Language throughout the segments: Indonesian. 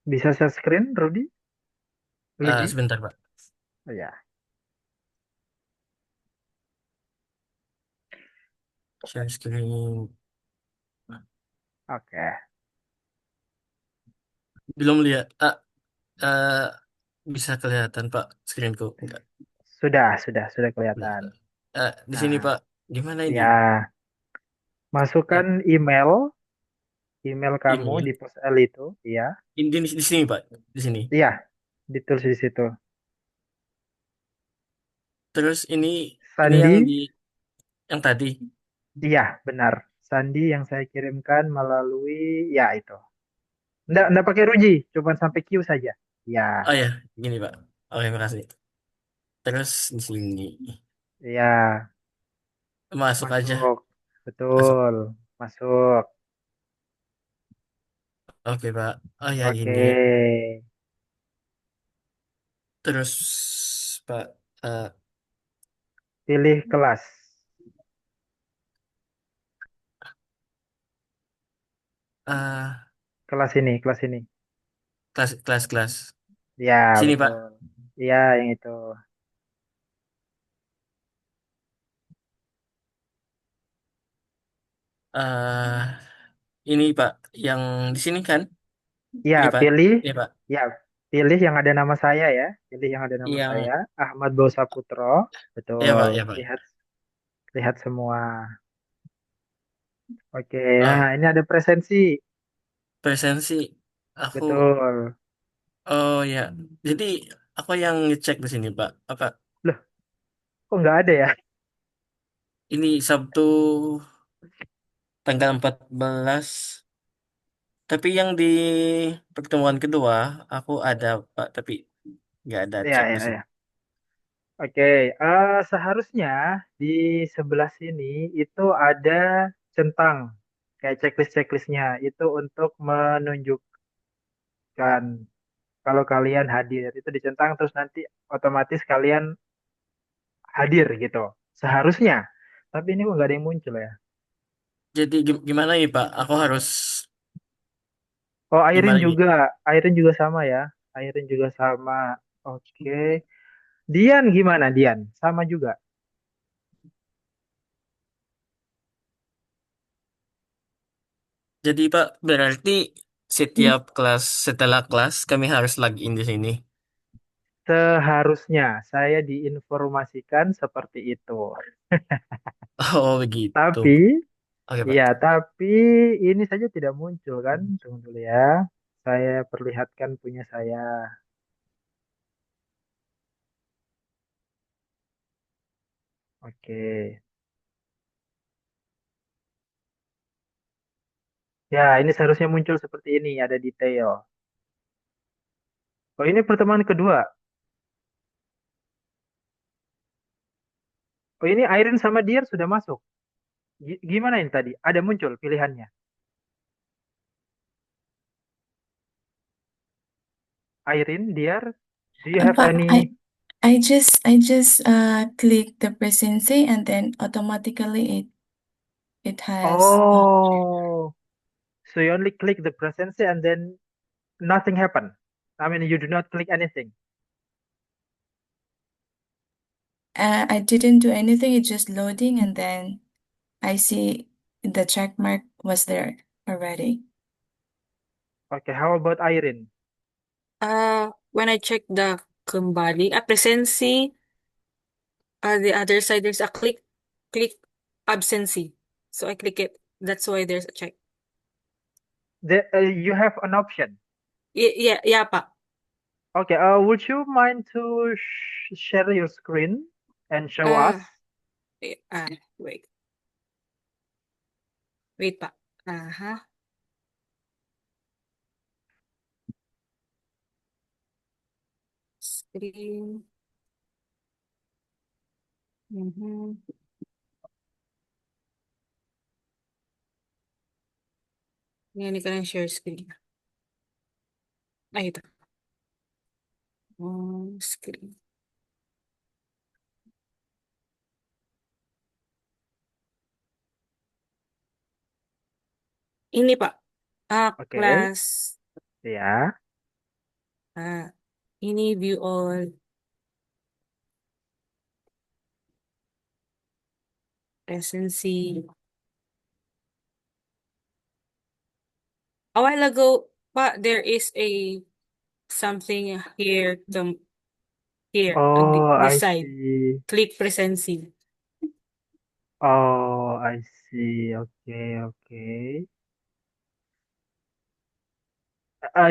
Bisa share screen, Luigi? Sebentar, Pak. Oh ya, Share screen. oke. Belum lihat. Eh, bisa kelihatan, Pak, screenku. Enggak. Sudah Belum. kelihatan. Di sini, Nah, Pak. Gimana ini? ya, Eh, masukkan email kamu email. di pos L itu, ya. Di sini, Pak. Di sini. Iya, ditulis di situ. Terus ini yang Sandi, yang tadi. iya, benar. Sandi yang saya kirimkan melalui, ya itu. Nggak pakai Ruji, cuma sampai Q saja. Ya, Oh ya, gini, Pak. Oke, makasih. Terus di sini. ya, Masuk aja. masuk. Masuk. Betul, masuk. Oke, Pak. Oh ya, Oke, gini. Terus, Pak. eh pilih kelas. eh, Kelas ini. kelas. Ya, Sini, betul. Pak. Iya, yang itu. eh ini, Pak. Yang di sini kan? Ya, Ini, Pak. pilih. Ini, Pak. Ya, pilih yang ada nama saya ya. Pilih yang ada nama Yang saya, Ahmad Bausa Putro. ya, Betul. Pak, ya, Pak. Lihat, lihat semua. Oke, nah Oh, ini ada presensi. presensi. Aku Betul. Oh ya. Jadi aku yang ngecek di sini, Pak. Apa Loh, kok nggak ada ya? ini Sabtu tanggal 14. Tapi yang di pertemuan kedua aku ada, Pak, tapi nggak ada Ya, cek di ya, sini. ya. Oke, seharusnya di sebelah sini itu ada centang kayak checklistnya itu untuk menunjukkan kalau kalian hadir itu dicentang terus nanti otomatis kalian hadir gitu. Seharusnya. Tapi ini kok nggak ada yang muncul ya. Jadi gimana nih, Pak? Aku harus Oh, gimana ini? Airin juga sama ya. Airin juga sama. Oke. Dian gimana Dian? Sama juga. Jadi, Pak, berarti setiap kelas setelah kelas kami harus login di sini. Seharusnya saya diinformasikan seperti itu. Oh, begitu. Tapi, Oke, Pak. ya, tapi ini saja tidak muncul kan? Tunggu dulu ya. Saya perlihatkan punya saya. Oke. Ya, ini seharusnya muncul seperti ini. Ada detail. Oh, ini pertemuan kedua. Oh, ini Airin sama Diar sudah masuk. Gimana ini tadi? Ada muncul pilihannya. Airin, Diar, do you have But any? I just click the presency and then automatically it has Oh, so you only click the presence and then nothing happen. I mean, you do not click anything. I didn't do anything, it's just loading and then I see the check mark was there already. Okay, how about Airin? When I check the kembali, presency, the other side there's a click absency. So I click it. That's why there's a check. You have an option. Yeah, yeah, Pak. Okay, would you mind to share your screen and show us? Uh, wait, wait, Pak. Uh-huh. Screen. Mhm. Ini kan yang share screen. Ah, itu. Oh, screen. Ini, Pak. Oke, Kelas ya. Ah, ini view all, recency. A while ago, pa, there is a something here, here on Oh, this I side. see. Click recency. Oh, I see. Okay, okay.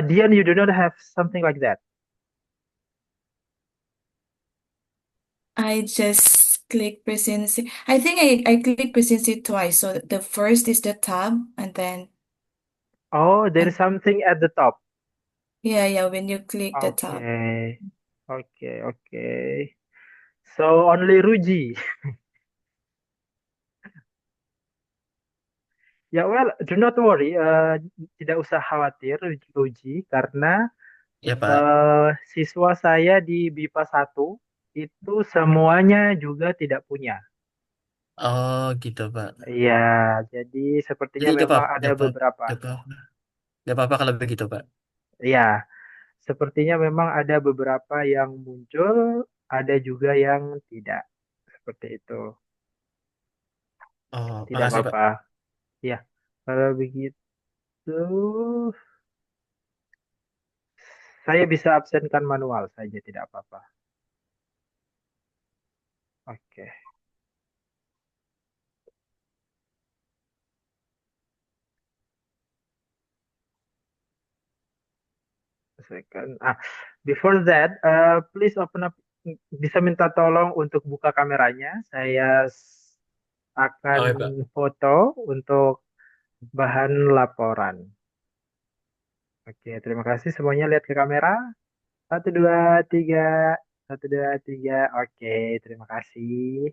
Dian, you do not have something like that. I just click presidency. I think I click presidency twice. So the first is the tab, and then Oh, there is and something at the top. yeah, when you click the tab. Okay, okay, okay. So only Ruji. Ya, well, do not worry. Tidak usah khawatir, Ruji, karena Ya Pak. siswa saya di BIPA 1 itu semuanya juga tidak punya. Oh gitu Pak. Iya, jadi sepertinya Jadi memang ada beberapa. gak apa-apa, gak apa-apa kalau begitu Pak. Iya, sepertinya memang ada beberapa yang muncul, ada juga yang tidak. Seperti itu. Oh Tidak makasih Pak. apa-apa. Ya, kalau begitu saya bisa absenkan manual saja, tidak apa-apa. Oke, second. Before that, please open up. Bisa minta tolong untuk buka kameranya. Saya akan Oke Pak. foto untuk bahan laporan. Oke, terima kasih semuanya lihat ke kamera. Satu, dua, tiga. Satu, dua, tiga. Oke, terima kasih.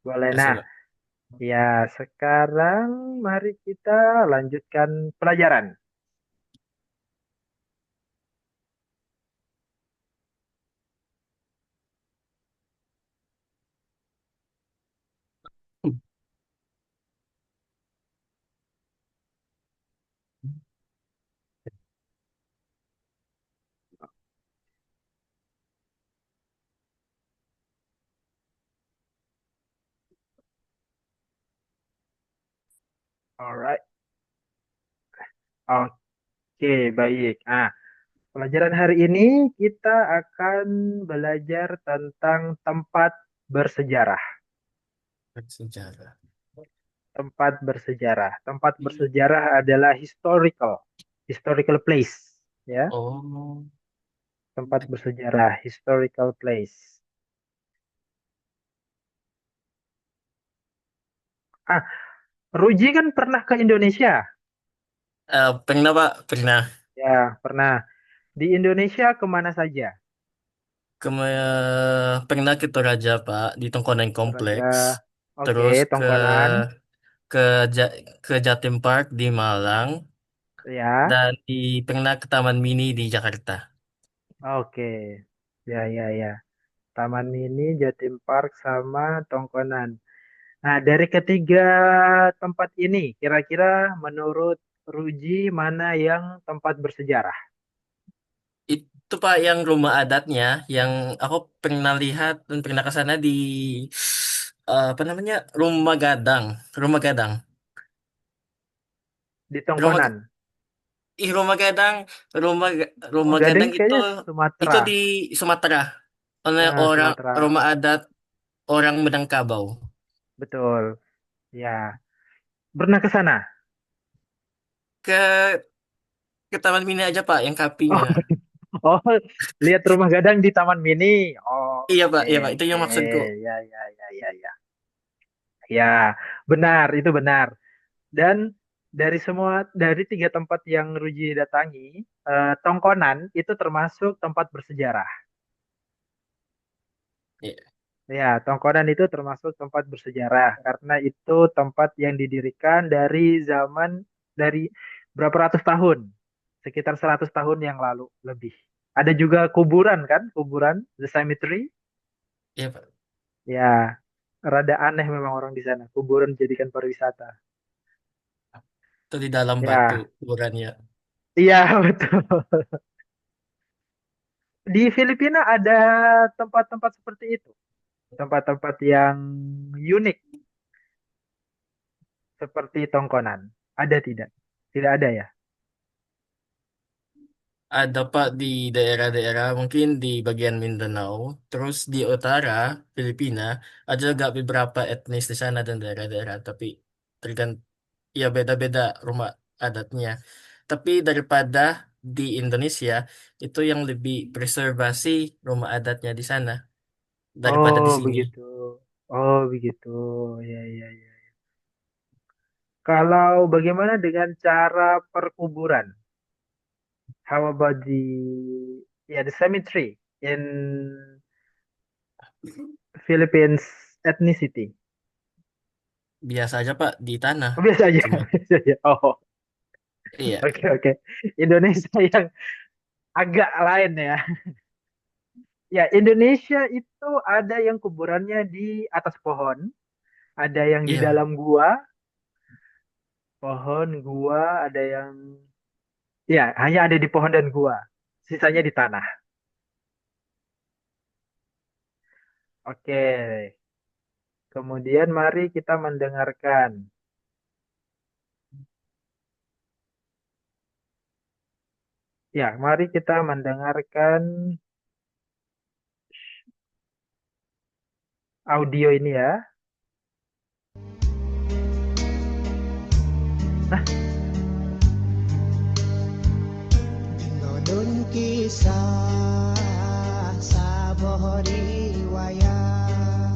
Boleh. Makasih Nah, Pak. ya, sekarang mari kita lanjutkan pelajaran. Alright. Oke, baik. Pelajaran hari ini kita akan belajar tentang tempat bersejarah. Sejarah. Tempat bersejarah. Tempat bersejarah adalah historical place, ya. Oh. Tempat bersejarah, historical place. Ah, Ruji kan pernah ke Indonesia? Pernah Pak, pernah. Ya, pernah. Di Indonesia kemana saja? Pernah ke Toraja Pak di Tongkonan Toraja. Kompleks. Oke, Terus Tongkonan. ke Ja- ke Jatim Park di Malang Ya, dan pernah ke Taman Mini di Jakarta. oke. Ya, ya, ya. Taman Mini, Jatim Park, sama Tongkonan. Nah, dari ketiga tempat ini, kira-kira menurut Ruji mana yang tempat bersejarah? Itu Pak yang rumah adatnya, yang aku pernah lihat dan pernah ke sana di apa namanya, Rumah Gadang, Rumah Gadang, Di Rumah Tongkonan. Rumah Gadang, rumah Rumah Rumah Gadang Gadang kayaknya Sumatera. itu di Sumatera oleh Nah, orang Sumatera. rumah adat orang Minangkabau. Betul. Ya. Pernah ke sana? Ke ke Taman Mini aja Pak, yang Oh, kapinya. oh, lihat Rumah Gadang di Taman Mini. Oh, oke, Iya Pak, itu oke. yang maksudku. Ya, ya, ya, ya, ya. Ya, benar, itu benar. Dan dari tiga tempat yang Ruji datangi, Tongkonan itu termasuk tempat bersejarah. Iya. Ya, Tongkonan itu termasuk tempat bersejarah karena itu tempat yang didirikan dari berapa ratus tahun, sekitar 100 tahun yang lalu lebih. Ada juga kuburan kan, kuburan, the cemetery. Iya Pak. Ya, rada aneh memang orang di sana. Kuburan dijadikan pariwisata. Itu di dalam batu Ya, kuburannya. iya betul. Di Filipina ada tempat-tempat seperti itu, tempat-tempat yang unik seperti Tongkonan. Ada tidak? Tidak ada ya? Ada Pak di daerah-daerah mungkin di bagian Mindanao, terus di utara Filipina ada juga beberapa etnis di sana dan daerah-daerah, tapi tergantung ya beda-beda rumah adatnya. Tapi daripada di Indonesia itu yang lebih preservasi rumah adatnya di sana daripada Oh, di sini. begitu. Oh, begitu. Ya, ya, ya. Kalau bagaimana dengan cara perkuburan? How about the cemetery in Philippines ethnicity? Biasa aja Pak di tanah. Oh, biasa aja, Cuma biasa aja. Oh, iya, oke, oke. Indonesia yang agak lain ya. Ya, Indonesia itu ada yang kuburannya di atas pohon, ada yang di iya. dalam gua, pohon, gua, ada yang ya hanya ada di pohon dan gua. Sisanya di tanah. Oke. Kemudian mari kita mendengarkan. Ya, mari kita mendengarkan audio ini ya. Nah, Nonun kisah sa bohori wayang.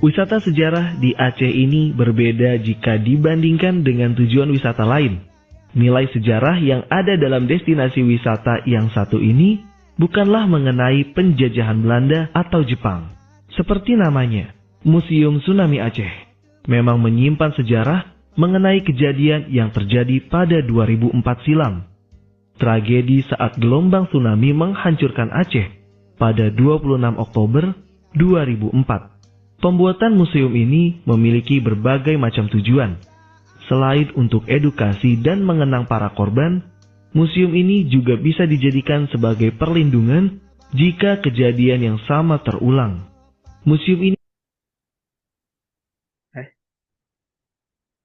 Wisata sejarah di Aceh ini berbeda jika dibandingkan dengan tujuan wisata lain. Nilai sejarah yang ada dalam destinasi wisata yang satu ini bukanlah mengenai penjajahan Belanda atau Jepang. Seperti namanya, Museum Tsunami Aceh memang menyimpan sejarah mengenai kejadian yang terjadi pada 2004 silam. Tragedi saat gelombang tsunami menghancurkan Aceh pada 26 Oktober 2004. Pembuatan museum ini memiliki berbagai macam tujuan. Selain untuk edukasi dan mengenang para korban, museum ini juga bisa dijadikan sebagai perlindungan jika kejadian yang sama terulang. Museum ini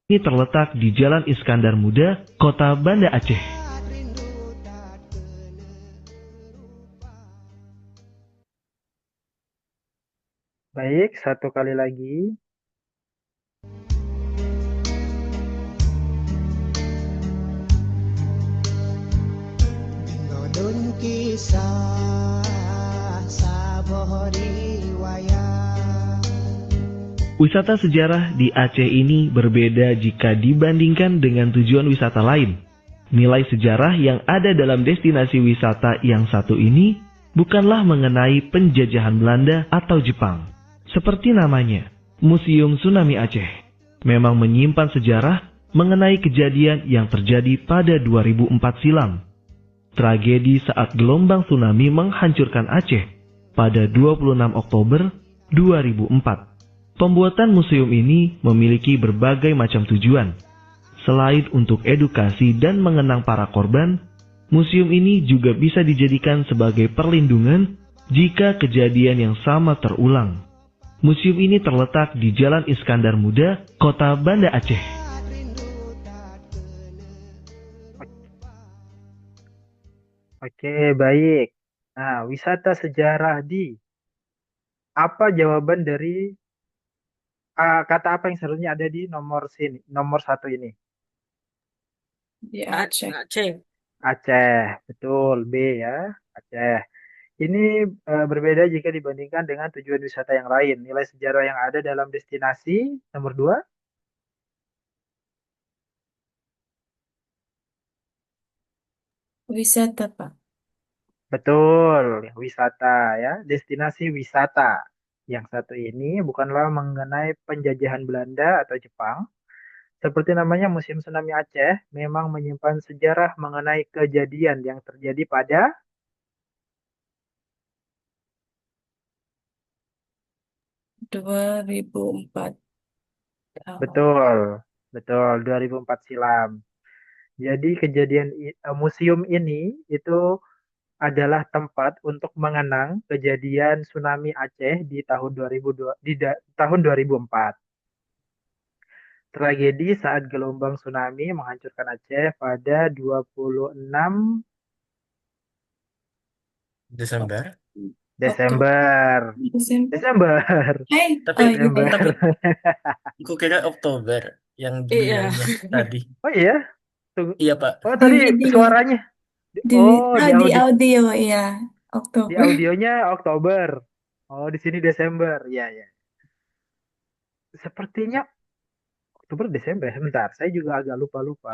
eh, terletak di Jalan Iskandar Muda, Kota Banda Aceh. Rindu tak kena rupa. baik, satu kali lagi. Nonun kisah sa bohori wayang. Wisata sejarah di Aceh ini berbeda jika dibandingkan dengan tujuan wisata lain. Nilai sejarah yang ada dalam destinasi wisata yang satu ini bukanlah mengenai penjajahan Belanda atau Jepang. Seperti namanya, Museum Tsunami Aceh memang menyimpan sejarah mengenai kejadian yang terjadi pada 2004 silam. Tragedi saat gelombang tsunami menghancurkan Aceh pada 26 Oktober 2004. Pembuatan museum ini memiliki berbagai macam tujuan. Selain untuk edukasi dan mengenang para korban, museum ini juga bisa dijadikan sebagai perlindungan jika kejadian yang sama terulang. Museum ini terletak di Jalan Iskandar Muda, Kota Banda Aceh. Rindu tak kena. Oke, baik. Nah, wisata sejarah di apa jawaban dari kata apa yang seharusnya ada di nomor sini, nomor satu ini? The Aceh. Aceh. Aceh, betul. B ya, Aceh. Ini berbeda jika dibandingkan dengan tujuan wisata yang lain. Nilai sejarah yang ada dalam destinasi nomor dua, Wisata, Pak. betul, wisata ya, destinasi wisata. Yang satu ini bukanlah mengenai penjajahan Belanda atau Jepang. Seperti namanya Museum Tsunami Aceh, memang menyimpan sejarah mengenai kejadian yang terjadi pada 2004. betul, betul 2004 silam. Jadi kejadian museum ini itu adalah tempat untuk mengenang kejadian tsunami Aceh di tahun 2002, tahun 2004. Tragedi saat gelombang tsunami menghancurkan Aceh pada 26 Desember. Oktober, Desember. Desember. Desember. Hai, Tapi oh iya ya. tapi Desember. aku kira Oktober yang Iya. dibilangnya tadi. Oh iya, tunggu. Iya, Pak. Oh Di tadi video, suaranya. di, Oh di di audio, audio ya, di Oktober. audionya Oktober. Oh di sini Desember. Iya ya. Sepertinya Oktober Desember. Bentar, saya juga agak lupa-lupa.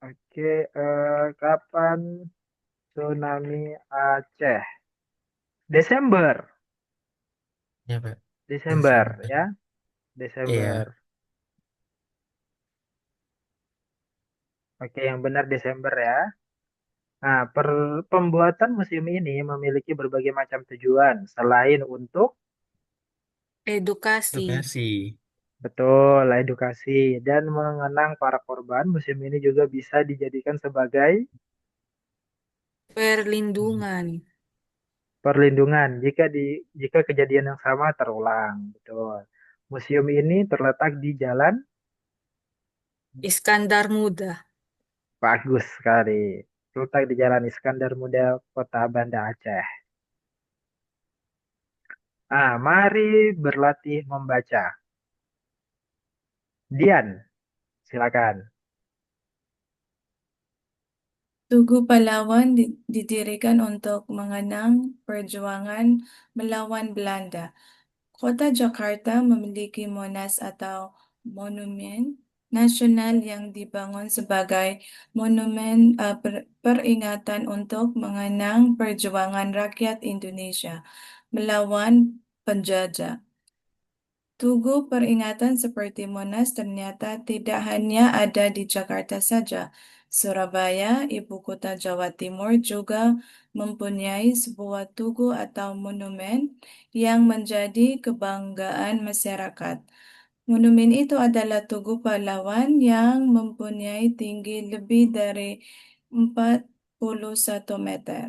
Oke, kapan tsunami Aceh? Desember. Iya, Pak. Desember Desember. ya. Desember. Iya. Oke, yang benar Desember ya. Nah, pembuatan museum ini memiliki berbagai macam tujuan selain untuk Edukasi. Edukasi. betul edukasi dan mengenang para korban. Museum ini juga bisa dijadikan sebagai Perlindungan. perlindungan jika kejadian yang sama terulang. Betul. Museum ini terletak di Jalan Iskandar Muda. Bagus sekali. Terletak di Jalan Iskandar Muda, Kota Banda Aceh. Mari berlatih membaca. Dian, silakan. Tugu Pahlawan didirikan untuk mengenang perjuangan melawan Belanda. Kota Jakarta memiliki Monas atau Monumen Nasional yang dibangun sebagai monumen peringatan untuk mengenang perjuangan rakyat Indonesia melawan penjajah. Tugu peringatan seperti Monas ternyata tidak hanya ada di Jakarta saja. Surabaya, ibu kota Jawa Timur, juga mempunyai sebuah tugu atau monumen yang menjadi kebanggaan masyarakat. Monumen itu adalah Tugu Pahlawan yang mempunyai tinggi lebih dari 41 meter.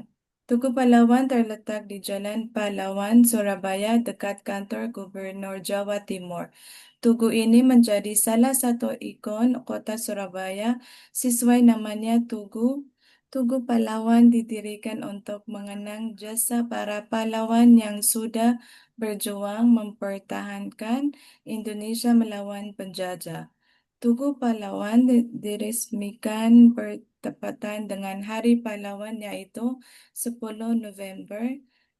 Tugu Pahlawan terletak di Jalan Pahlawan, Surabaya, dekat kantor Gubernur Jawa Timur. Tugu ini menjadi salah satu ikon kota Surabaya sesuai namanya Tugu. Tugu Pahlawan didirikan untuk mengenang jasa para pahlawan yang sudah berjuang mempertahankan Indonesia melawan penjajah. Tugu Pahlawan diresmikan bertepatan dengan Hari Pahlawan yaitu 10 November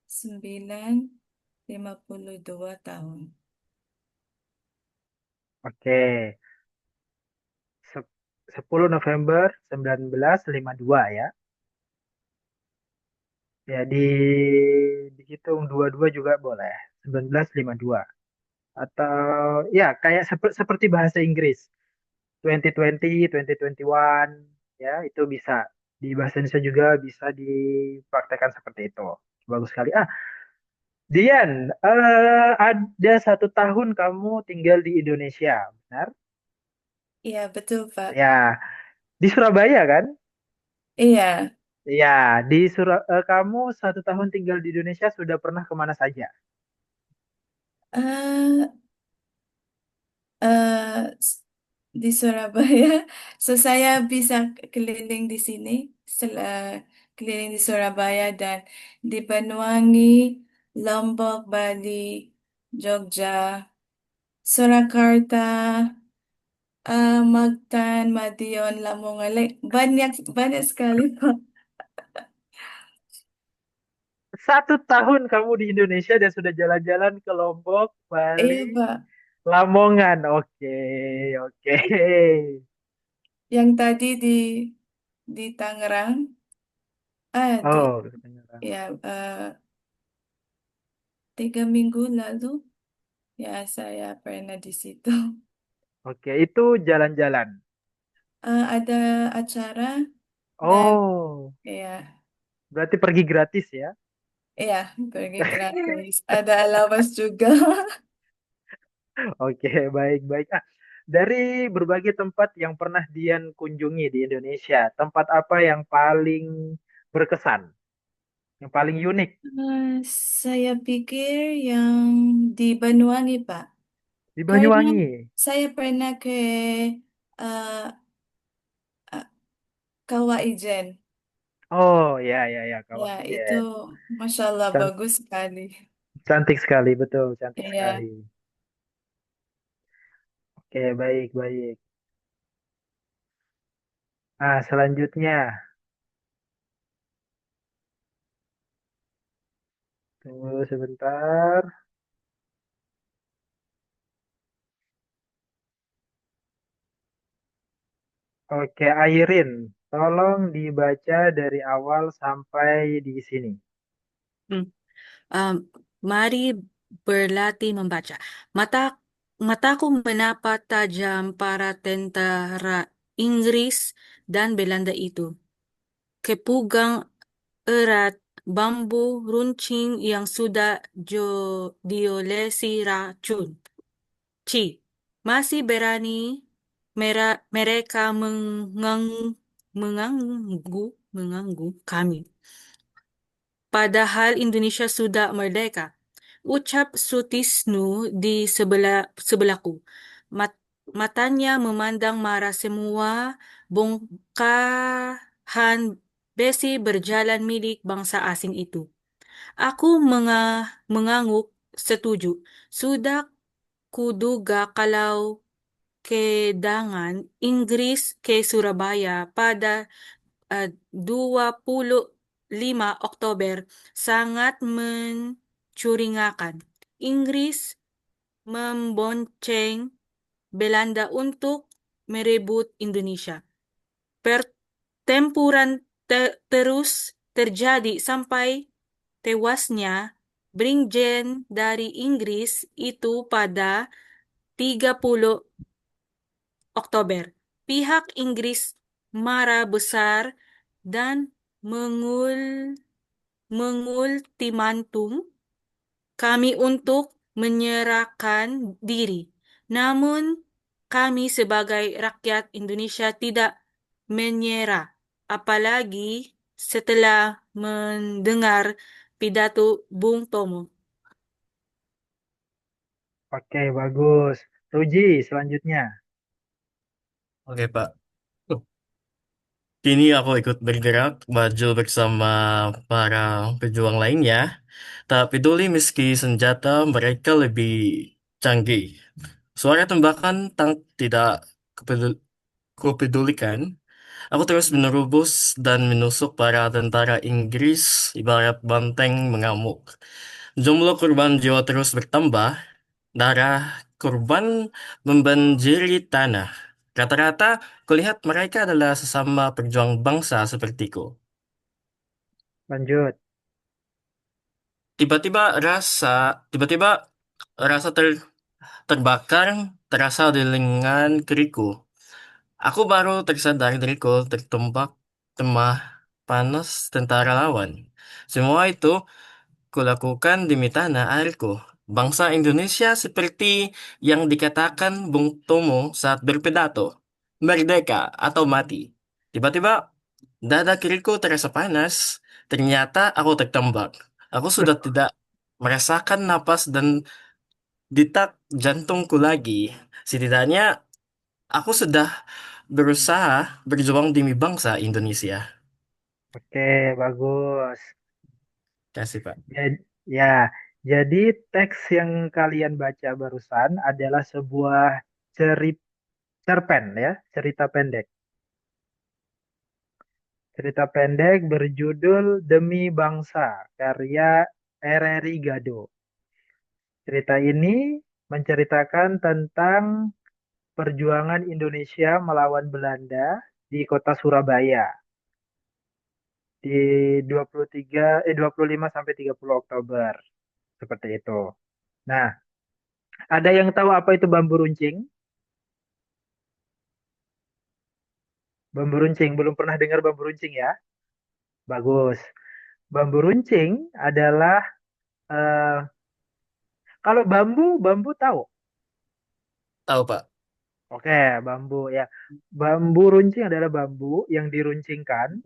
952 tahun. Oke, Se- 10 November 1952 ya. Ya, dihitung dua-dua juga boleh. 1952. Atau ya kayak seperti bahasa Inggris. 2020, 2021 ya, itu bisa. Di bahasa Indonesia juga bisa dipraktekkan seperti itu. Bagus sekali. Dian, ada 1 tahun kamu tinggal di Indonesia, benar? Iya, betul, Pak. Ya, di Surabaya kan? Iya, Ya, kamu 1 tahun tinggal di Indonesia sudah pernah kemana saja? eh eh, s- di Surabaya, so saya bisa keliling di sini, keliling di Surabaya dan di Banyuwangi, Lombok, Bali, Jogja, Surakarta, Mactan, Madiun, Lamongan, banyak banyak sekali, Pak. 1 tahun kamu di Indonesia dan sudah jalan-jalan ke Lombok, Iya, Bali, Pak. Lamongan. Oke, oke. Yang tadi di Tangerang, di Oh, kedengaran. ya 3 minggu lalu, ya saya pernah di situ. Oke, itu jalan-jalan. Ada acara dan Oh, ya, berarti pergi gratis ya? ya pergi gratis. Ada allowance juga. Oke, baik-baik. Dari berbagai tempat yang pernah Dian kunjungi di Indonesia, tempat apa yang paling berkesan, yang paling unik? Saya pikir yang di Banyuwangi, Pak. Di Karena Banyuwangi. saya pernah ke uh, uh, Kawah Ijen. Oh, ya, ya, ya, Ya, Kawah itu Ijen. Masya Allah Can- bagus sekali. Cantik sekali, betul, cantik sekali. Iya. Oke, baik, baik. Selanjutnya, tunggu sebentar. Oke, Airin, tolong dibaca dari awal sampai di sini. Hmm. Um, Mari berlatih membaca. Mata mataku menatap tajam para tentara Inggris dan Belanda itu. Kepugang erat bambu runcing yang sudah diolesi racun. Ci, masih berani mereka mengganggu kami. Padahal Indonesia sudah merdeka. Ucap Sutisnu di sebelahku. Matanya memandang marah semua bongkahan besi berjalan milik bangsa asing itu. Aku mengangguk setuju. Sudah kuduga kalau kedatangan Inggris ke Surabaya pada 25 Oktober sangat mencurigakan. Inggris membonceng Belanda untuk merebut Indonesia. Pertempuran terus terjadi sampai tewasnya Brigjen dari Inggris itu pada 30 Oktober. Pihak Inggris marah besar dan mengultimatum kami untuk menyerahkan diri. Namun kami sebagai rakyat Indonesia tidak menyerah, apalagi setelah mendengar pidato Bung Tomo. Oke, bagus. Ruji, selanjutnya. Oke, Pak. Kini aku ikut bergerak maju bersama para pejuang lainnya. Tak peduli meski senjata mereka lebih canggih. Suara tembakan tidak kupedulikan. Aku terus menerobos dan menusuk para tentara Inggris ibarat banteng mengamuk. Jumlah korban jiwa terus bertambah, darah korban membanjiri tanah. Rata-rata, kulihat mereka adalah sesama perjuang bangsa sepertiku. Lanjut. Tiba-tiba tiba-tiba rasa terbakar terasa di lengan kiriku. Aku baru tersadar diriku tertumbak temah panas tentara lawan. Semua itu kulakukan demi tanah airku. Bangsa Indonesia seperti yang dikatakan Bung Tomo saat berpidato. Merdeka atau mati. Tiba-tiba dada kiriku terasa panas. Ternyata aku tertembak. Aku sudah tidak merasakan napas dan detak jantungku lagi. Setidaknya aku sudah berusaha berjuang demi bangsa Indonesia. Oke, bagus. Kasih, Pak. Ya, jadi teks yang kalian baca barusan adalah sebuah cerita cerpen ya, cerita pendek. Cerita pendek berjudul Demi Bangsa, karya R.R.I. Gado. Cerita ini menceritakan tentang perjuangan Indonesia melawan Belanda di kota Surabaya di 25 sampai 30 Oktober seperti itu. Nah, ada yang tahu apa itu bambu runcing? Bambu runcing, belum pernah dengar bambu runcing ya? Bagus. Bambu runcing adalah kalau bambu tahu. Tahu Pak. Oke, bambu ya. Bambu runcing adalah bambu yang diruncingkan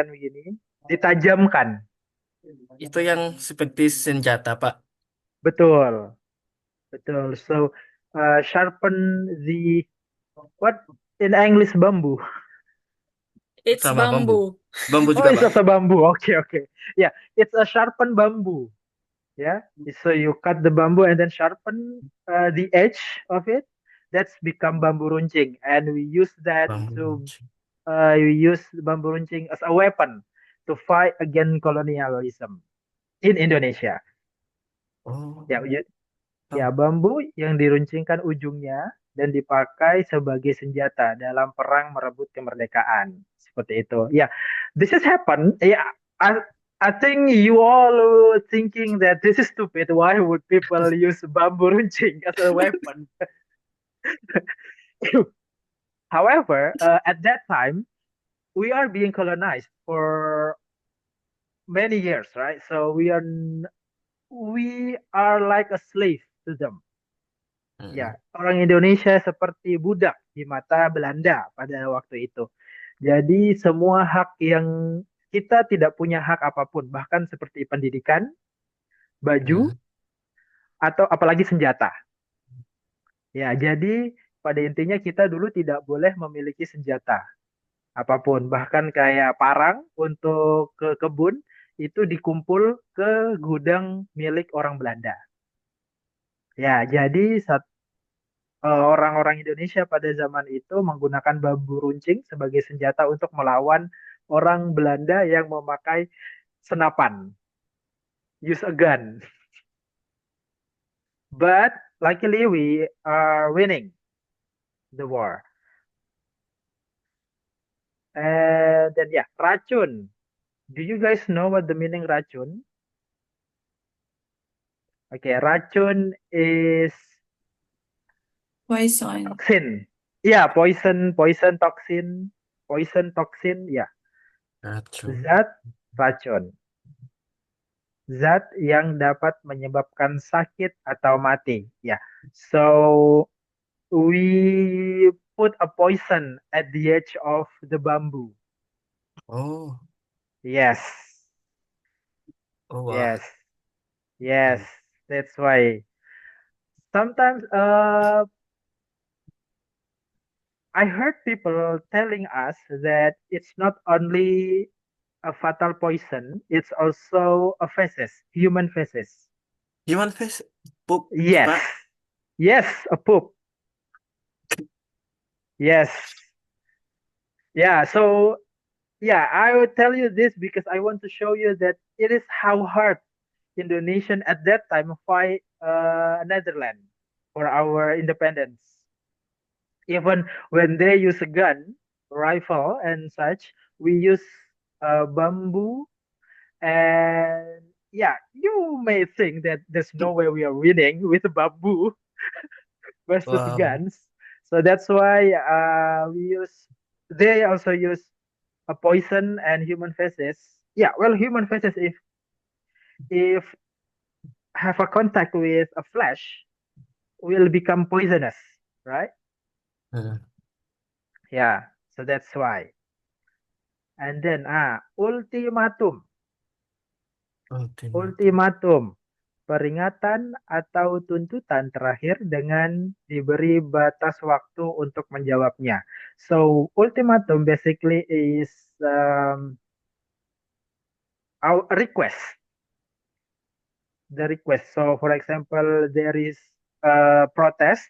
begini, ditajamkan. Itu yang seperti senjata Pak. Betul, betul. So, sharpen the what in English bambu. It's Sama bambu. bamboo. Bambu Oh, juga it's Pak. also bamboo. Okay, okay. Yeah, it's a sharpened bamboo. Yeah, so you cut the bamboo and then sharpen the edge of it. That's become bambu runcing, and we use that Bambu to runcing. we use bambu runcing as a weapon to fight against colonialism in Indonesia. Oh, Ya, ya, tahu. bambu yang diruncingkan ujungnya dan dipakai sebagai senjata dalam perang merebut kemerdekaan. Seperti itu. Ya, this has happened. Ya, I think you all thinking that this is stupid. Why would people use bambu runcing as a weapon? However, at that time, we are being colonized for many years, right? So we are like a slave to them. Mm-mm. Ya, orang Indonesia seperti budak di mata Belanda pada waktu itu. Jadi semua hak yang kita tidak punya hak apapun, bahkan seperti pendidikan, baju, Mm. atau apalagi senjata. Ya, jadi pada intinya kita dulu tidak boleh memiliki senjata apapun, bahkan kayak parang untuk ke kebun itu dikumpul ke gudang milik orang Belanda. Ya, jadi orang-orang Indonesia pada zaman itu menggunakan bambu runcing sebagai senjata untuk melawan orang Belanda yang memakai senapan, use a gun. But luckily we are winning the war. And then yeah, racun. Do you guys know what the meaning racun? Okay, racun is Poison. toxin. Yeah, poison toxin. Yeah, Racun. zat racun. Zat yang dapat menyebabkan sakit atau mati. Ya, so we put a poison at the edge of the bamboo. Oh, Yes, oh yes, wah. yes. Hmm. That's why sometimes I heard people telling us that it's not only a fatal poison, it's also a feces, human feces. Human face poop, Yes, Pak. yes, a poop. Yes, yeah. So yeah, I would tell you this because I want to show you that it is how hard Indonesian at that time fight Netherlands for our independence. Even when they use a gun, rifle, and such, we use bamboo. And yeah, you may think that there's no way we are winning with bamboo versus Wow. guns. So that's why we use. They also use a poison and human feces. Yeah, well, human feces if have a contact with a flesh will become poisonous, right? Hmm. Yeah, so that's why. And then ultimatum, Ultimatum. ultimatum, peringatan atau tuntutan terakhir dengan diberi batas waktu untuk menjawabnya. So ultimatum basically is our request, the request. So for example, there is a protest,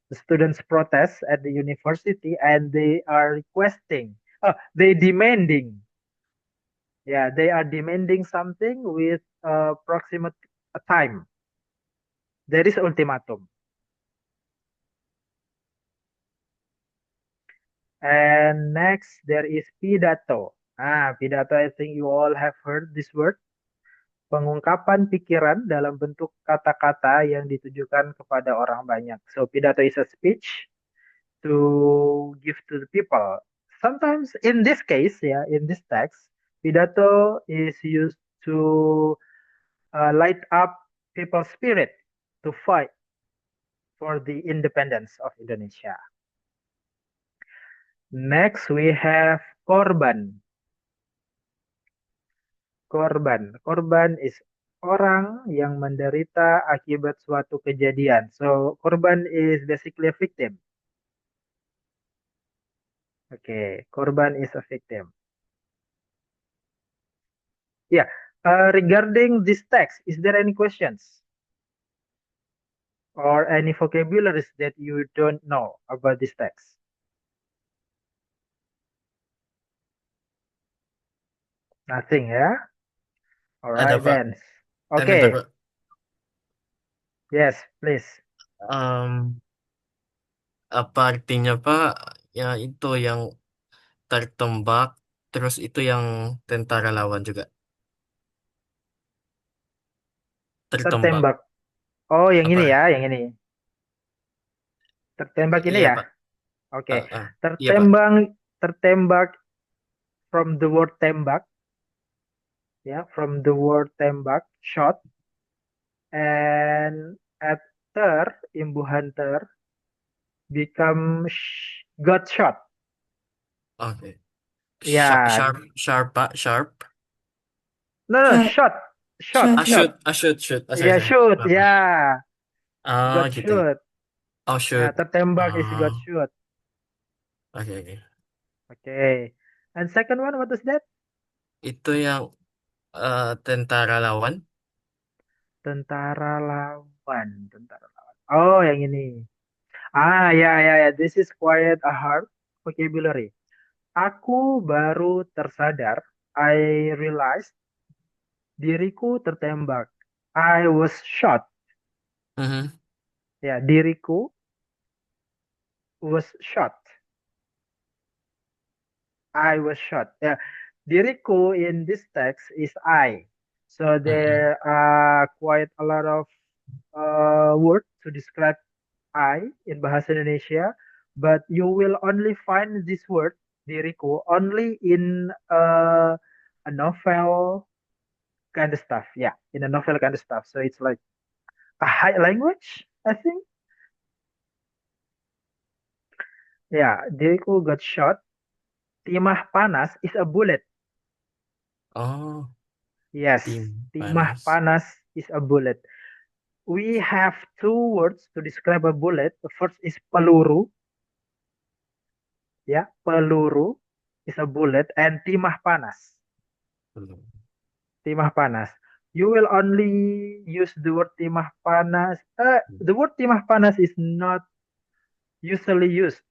the students protest at the university, and they are requesting, they demanding, yeah, they are demanding something with approximate time. There is ultimatum. And next there is pidato. Pidato, I think you all have heard this word. Pengungkapan pikiran dalam bentuk kata-kata yang ditujukan kepada orang banyak. So pidato is a speech to give to the people. Sometimes in this case, yeah, in this text, pidato is used to light up people's spirit to fight for the independence of Indonesia. Next, we have korban. Korban. Korban is orang yang menderita akibat suatu kejadian. So, korban is basically a victim. Okay, korban is a victim. Yeah. Regarding this text, is there any questions or any vocabularies that you don't know about this text? Nothing, ya? Ada Alright Pak. then. Bentar, Okay. Pak. Yes, please. Em, apa artinya Pak? Ya itu yang tertembak, terus itu yang tentara lawan juga tertembak. Tertembak. Oh, yang ini Apa? ya, yang ini. Tertembak ini Iya ya. Pak. Oke. Iya Pak. Tertembak from the word tembak, ya, from the word tembak, shot, and after imbuhan ter become got shot. Oke. Ya, Sharp Pak, sharp. no, Shot. shot. Shot. Shoot. Ya, Sorry. shoot, Maaf, Pak. ya, Oh got gitu. shoot. Oh Ya, shoot. tertembak is got Oh, shoot. oke. Okay. And second one, what is that? Itu yang tentara lawan. Tentara lawan. Oh, yang ini. Ya. This is quite a hard vocabulary. Aku baru tersadar. I realized diriku tertembak. I was shot. Mhm. Ya, diriku was shot. I was shot. Ya, diriku in this text is I. So there are quite a lot of words to describe I in Bahasa Indonesia, but you will only find this word diriku only in a novel kind of stuff. Yeah, in a novel kind of stuff. So it's like a high language, I think. Yeah, diriku got shot. Timah panas is a bullet. Oh, Yes, tim timah panas. panas is a bullet. We have two words to describe a bullet. The first is peluru. Yeah, peluru is a bullet, and timah panas. Timah panas. You will only use the word timah panas. The word timah panas is not usually used.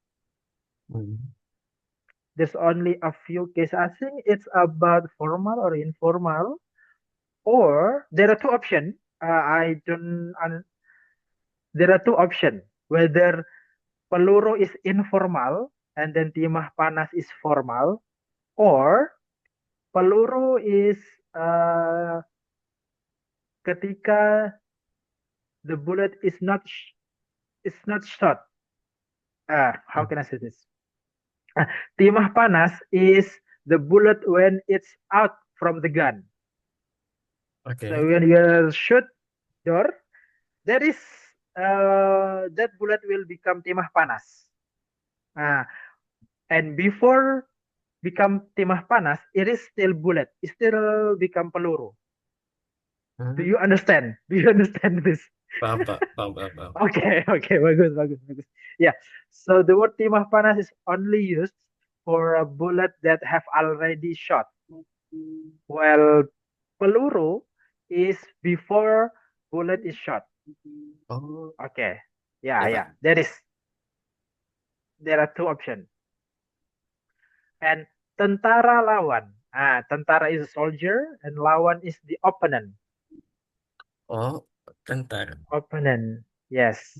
There's only a few cases. I think it's about formal or informal. Or there are two options. There are two options. Whether peluru is informal and then timah panas is formal, or peluru is ketika the bullet is not shot. How can I say this? Timah panas is the bullet when it's out from the gun. Oke. So when you shoot door, there is that bullet will become timah panas. And before become timah panas, it is still bullet. It still become peluru. Do you understand? Do you understand this? Paham, Pak. Paham. Okay, bagus. Yeah. So the word timah panas is only used for a bullet that have already shot. While peluru is before bullet is shot. Oh, Okay. ya, Yeah. Pak. There are two options. And tentara lawan. Tentara is a soldier and lawan is the opponent. Oh, tentara. Opponent. Yes.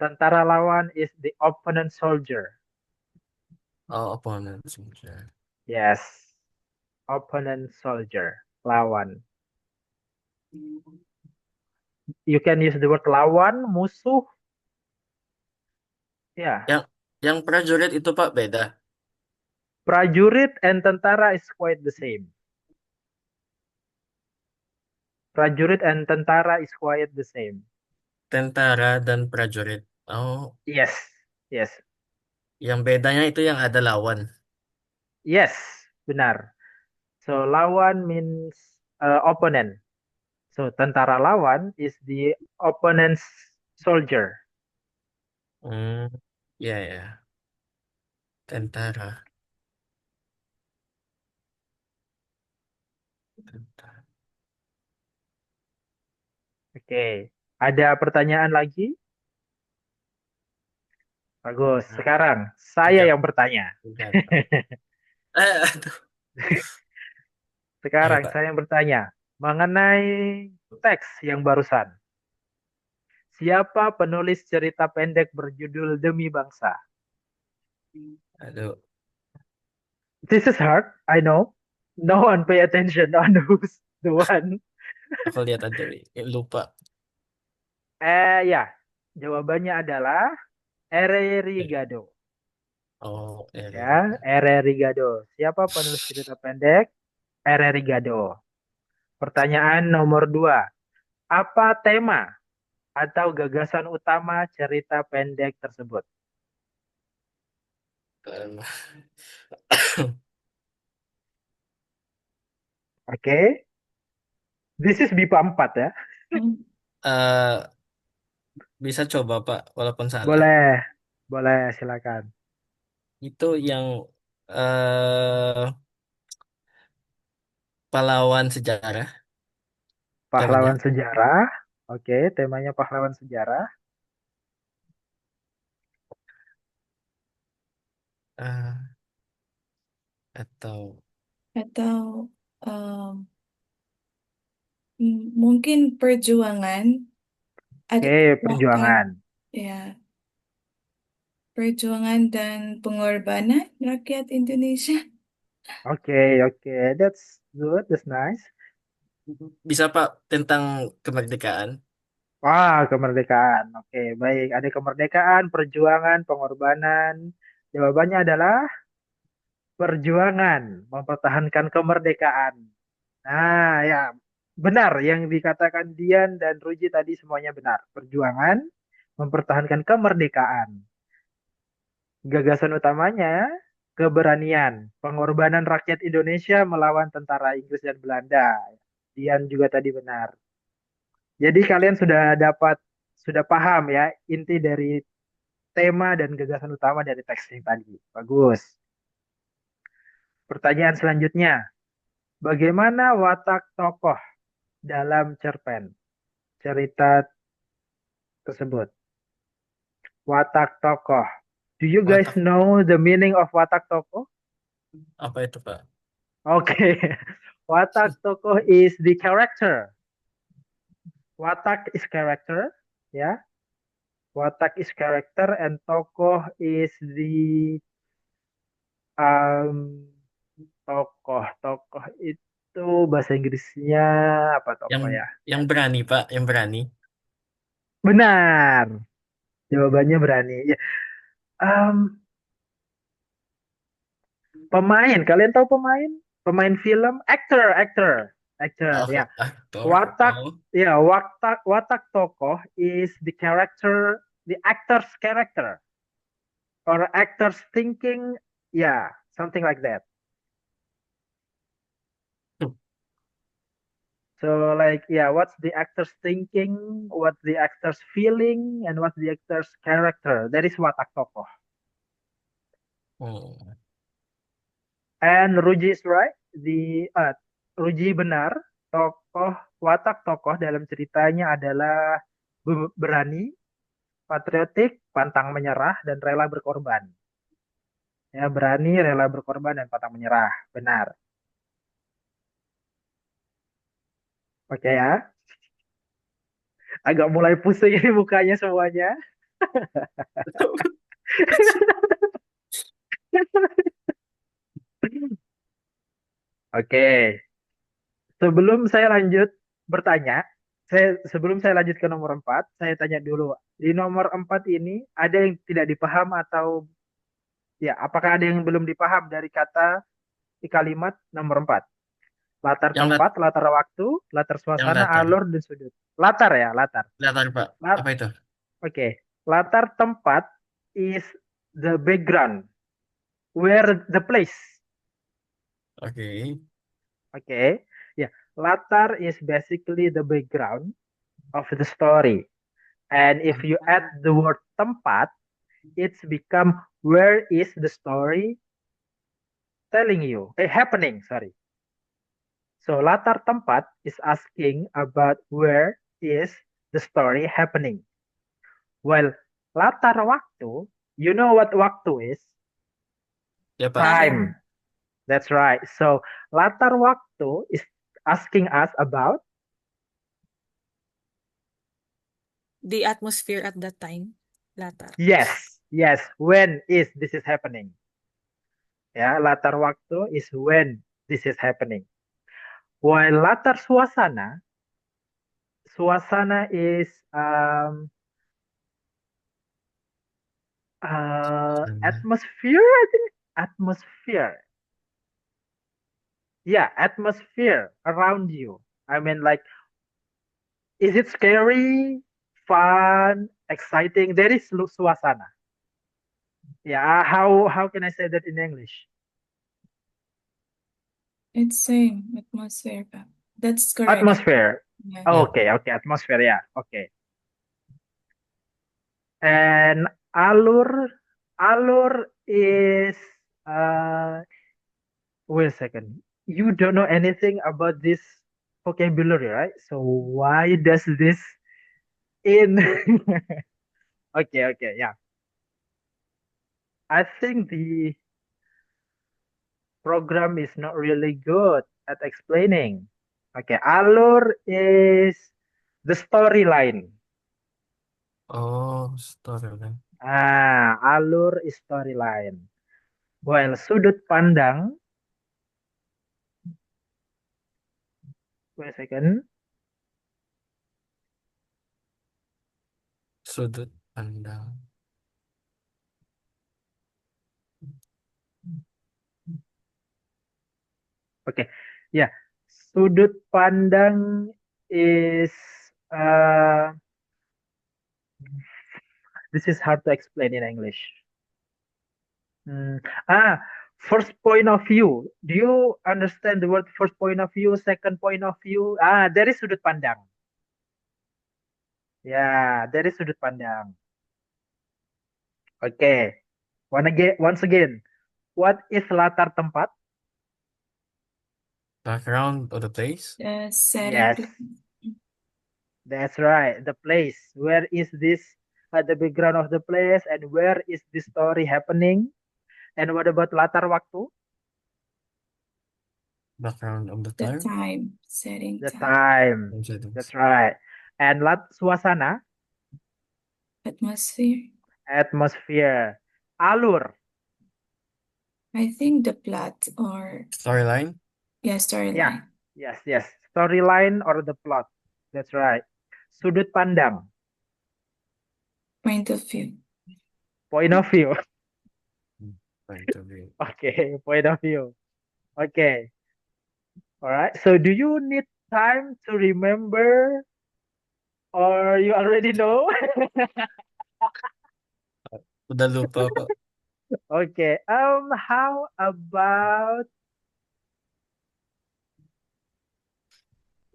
Tentara lawan is the opponent soldier. Oh, opponent soldier. Yes. Opponent soldier. Lawan. You can use the word lawan, musuh. Yeah. Yang prajurit itu Pak beda. Prajurit and tentara is quite the same. Prajurit and tentara is quite the same. Tentara dan prajurit. Oh, Yes, yes, yang bedanya itu yang ada lawan. yes, benar. So lawan means opponent. So tentara lawan is the opponent's soldier. Hmm, ya ya, tentara. Tentara. Oke, ada pertanyaan lagi? Bagus. Nah, Sekarang saya tiga, yang bertanya. tiga, Pak. Aduh. Ayo Sekarang Pak. saya yang bertanya mengenai teks yang barusan. Siapa penulis cerita pendek berjudul Demi Bangsa? Aduh, This is hard, I know. No one pay attention on who's the one. aku lihat aja, lupa. Ya, jawabannya adalah R.R. Gado. Oh, Ya, R.R. Gado. Siapa penulis cerita pendek? R.R. Gado. Pertanyaan nomor 2. Apa tema atau gagasan utama cerita pendek tersebut? Em, Oke, this is BIPA 4 ya. eh, bisa coba Pak, walaupun salah. Boleh, boleh silakan. Itu yang eh pahlawan sejarah temanya. Pahlawan sejarah. Oke, temanya pahlawan sejarah. Eh, atau Atau um, mungkin perjuangan ada Oke, kan perjuangan. ya perjuangan dan pengorbanan rakyat Indonesia. Oke, oke. That's good, that's nice. bisa Pak tentang kemerdekaan. Wah, kemerdekaan. Oke, baik. Ada kemerdekaan, perjuangan, pengorbanan. Jawabannya adalah perjuangan, mempertahankan kemerdekaan. Nah, ya, benar yang dikatakan Dian dan Ruji tadi semuanya benar. Perjuangan, mempertahankan kemerdekaan. Gagasan utamanya, keberanian, pengorbanan rakyat Indonesia melawan tentara Inggris dan Belanda. Dian juga tadi benar. Jadi kalian sudah paham ya inti dari tema dan gagasan utama dari teks yang tadi. Bagus. Pertanyaan selanjutnya, bagaimana watak tokoh dalam cerpen cerita tersebut? Watak tokoh. Do you guys Watak know the meaning of watak tokoh? apa itu Pak? Oke. Watak tokoh is the character. Watak is character, ya. Watak is character and tokoh is the um, tokoh. Tokoh itu bahasa Inggrisnya apa Yang tokoh ya? yang berani Pak, yang berani. Benar. Jawabannya berani. Ya. Um, Pemain, kalian tahu pemain? Pemain film, actor, ya. Oh, aktor. Watak, Oh, ya, watak tokoh is the character, the actor's character or actor's thinking, yeah, something like that. So like, yeah, what's the actor's thinking, what's the actor's feeling, and what's the actor's character? That is watak tokoh. hmm. And Ruji is right. Ruji benar. Tokoh watak tokoh dalam ceritanya adalah berani, patriotik, pantang menyerah, dan rela berkorban. Ya, berani, rela berkorban, dan pantang menyerah. Benar. Oke ya. Agak mulai pusing ini mukanya semuanya. Oke. Sebelum saya lanjut bertanya, sebelum saya lanjut ke nomor 4, saya tanya dulu. Di nomor 4 ini ada yang tidak dipaham atau ya, apakah ada yang belum dipaham dari kata di kalimat nomor 4? Latar Yang lat tempat, latar waktu, latar yang suasana, latar. alur, dan sudut. Latar ya, latar. Latar Pak. Lat Apa itu? Oke. Latar tempat is the background. Where the place. Oke. Okay. Yeah. Latar is basically the background of the story. And if you add the word tempat, it's become where is the story telling you, happening, sorry. So latar tempat is asking about where is the story happening. While latar waktu, you know what waktu is? Ya, Pak. Time. That's right. So latar waktu is asking us about The atmosphere at that time. Latar. yes, when is this is happening? Ya, latar waktu is when this is happening. While latar suasana is atmosphere, I think atmosphere. Yeah, atmosphere around you. I mean, like, is it scary, fun, exciting? There is suasana. Yeah, how can I say that in English? It's same atmosphere. That's correct. Atmosphere. Yeah. Yeah. Okay, atmosphere. Yeah, okay. And alur is wait a second. You don't know anything about this vocabulary, right? So why does this in? Okay, yeah. I think the program is not really good at explaining. Okay, alur is the storyline. Oh, storyline. Alur is storyline. While sudut pandang, wait a second. Sudut pandang. Okay, yeah. Sudut pandang is this is hard to explain in English. Hmm. First point of view. Do you understand the word first point of view, second point of view? There is sudut pandang. Ya, dari sudut pandang. Oke. Once again, what is latar tempat? Background of the place. Setting. Yes, that's right. The place. Where is this? The background of the place, and where is this story happening? And what about latar waktu? Background of the The time. time. Setting The time. time. Settings. That's right. And suasana, Atmosphere. atmosphere, alur. I think the plot or Storyline. yeah, Yeah, storyline. yes. Storyline or the plot. That's right. Sudut pandang, Point of view. point of view. Point of view. Okay, point of view. Okay. All right. So do you need time to remember or you already know? Udah lupa, Pak. Okay. How about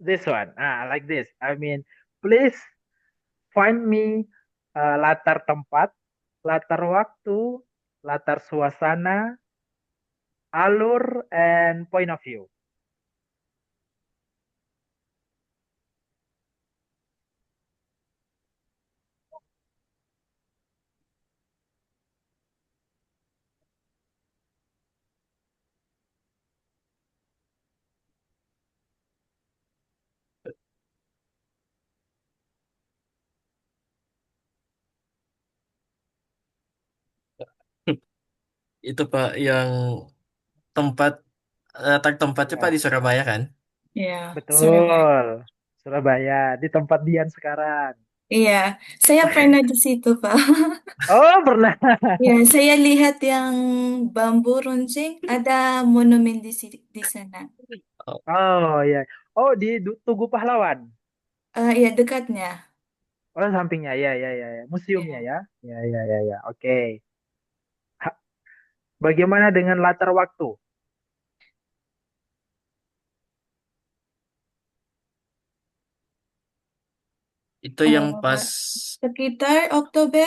this one? Like this. I mean, please find me latar tempat, latar waktu, latar suasana, alur, and point of view. Itu Pak yang tempat letak tempatnya Pak Ya, di Surabaya kan? Yeah. Surabaya. betul. Surabaya, di tempat Dian sekarang. Iya, saya pernah di situ, Pak. Oh, pernah. Ya, saya lihat yang bambu runcing, ada monumen di sana. Oh, Oh, ya. Oh, di Tugu Pahlawan. Ya, dekatnya. Oh, sampingnya. Ya, ya, ya, ya. Museumnya Ya. ya. Ya, ya, ya, ya. Oke. Ha- Bagaimana dengan latar waktu? Itu yang Eh, pas, sekitar Oktober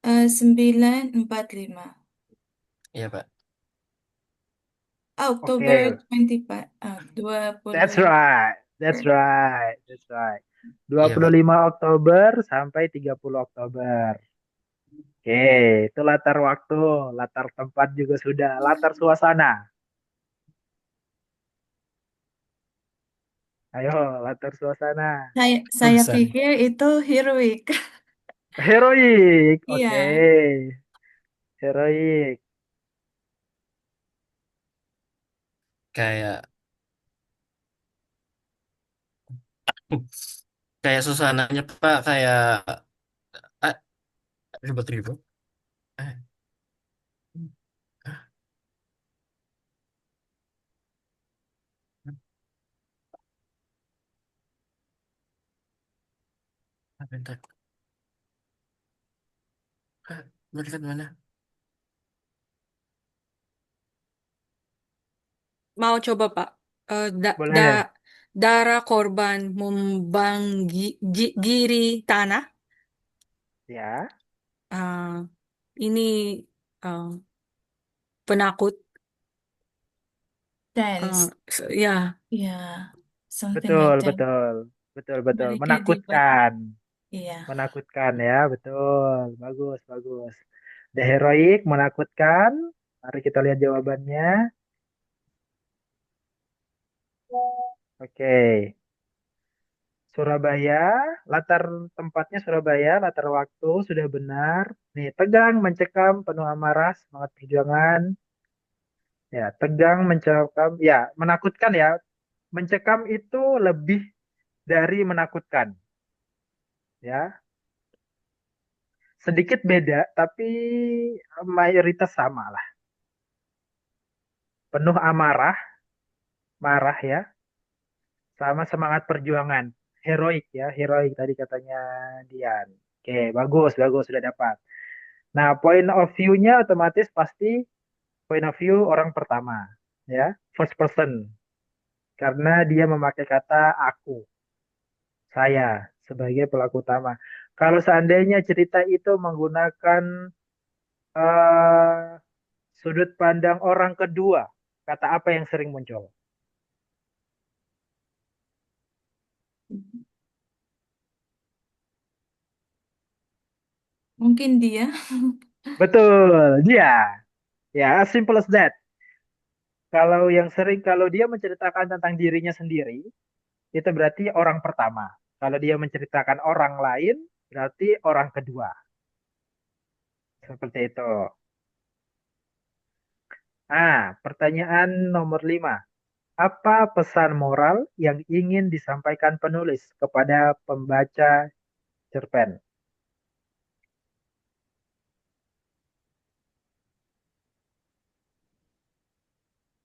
945. ya Pak. Oktober Oke. 25, That's 25. right. That's right. That's right. Dua Iya puluh Pak. lima Oktober sampai 30 Oktober. Oke, itu latar waktu, latar tempat juga sudah, latar suasana. Ayo, latar suasana. Saya Busan. pikir itu heroik. Heroik. Oke. Iya. Heroik. Kayak, kayak suasananya Pak, kayak, ah, ribet-ribet. Eh, bentar. Mereka mana? Mau coba, Pak. Eh, da, da, Boleh. darah korban membanggiri tanah. Ya. Ah, ini ah, penakut. Dance. Ya, Ya. Something Betul, like that. betul. Betul, betul. Mereka dibuat. Menakutkan. Iya. Menakutkan ya, betul. Bagus, bagus. The heroik, menakutkan. Mari kita lihat jawabannya. Oke. Surabaya, latar tempatnya Surabaya, latar waktu sudah benar. Nih, tegang, mencekam, penuh amarah, semangat perjuangan. Ya, tegang, mencekam, ya, menakutkan ya. Mencekam itu lebih dari menakutkan, ya. Sedikit beda, tapi mayoritas sama lah. Penuh amarah, marah ya, sama semangat perjuangan. Heroik ya, heroik tadi katanya Dian. Oke, bagus, bagus, sudah dapat. Nah, point of view-nya otomatis pasti point of view orang pertama, ya, first person, karena dia memakai kata aku, saya sebagai pelaku utama. Kalau seandainya cerita itu menggunakan eh, sudut pandang orang kedua, kata apa yang sering muncul? Mungkin dia. Betul, dia. Ya, as simple as that. Kalau yang sering, kalau dia menceritakan tentang dirinya sendiri, itu berarti orang pertama. Kalau dia menceritakan orang lain, berarti orang kedua. Seperti itu. Nah, pertanyaan nomor 5. Apa pesan moral yang ingin disampaikan penulis kepada pembaca cerpen?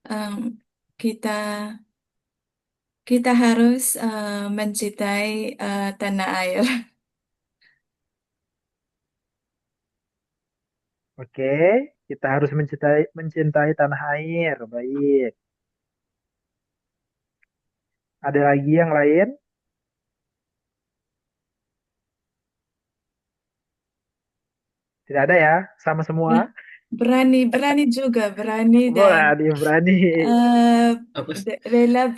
Em, kita kita harus mencintai tanah air. Oke, kita harus mencintai tanah air. Baik. Ada lagi yang lain? Tidak ada ya? Sama semua? Nah, berani, berani juga, berani dan Wah, dia berani. eh, Apa sih? rela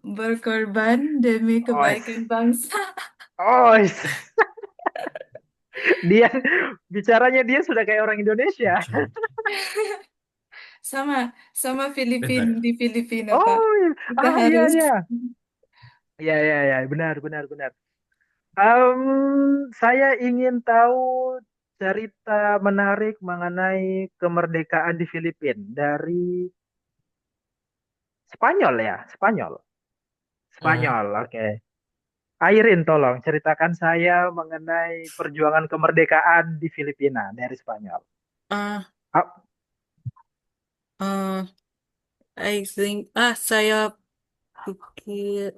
berkorban demi Oh, kebaikan bangsa. oh, dia bicaranya dia sudah kayak orang Indonesia. Muncul. Sama, sama Bentar. di Filipina, Pak. Oh, iya. Kita Ah, iya, harus. iya. Iya, iya, iya. Benar, benar, benar. Em, saya ingin tahu cerita menarik mengenai kemerdekaan di Filipina dari Spanyol ya, Spanyol. Hmm. Spanyol, oke. Airin, tolong ceritakan saya mengenai perjuangan kemerdekaan di Filipina dari Spanyol. ah, Ah, ah, I think, saya pikir,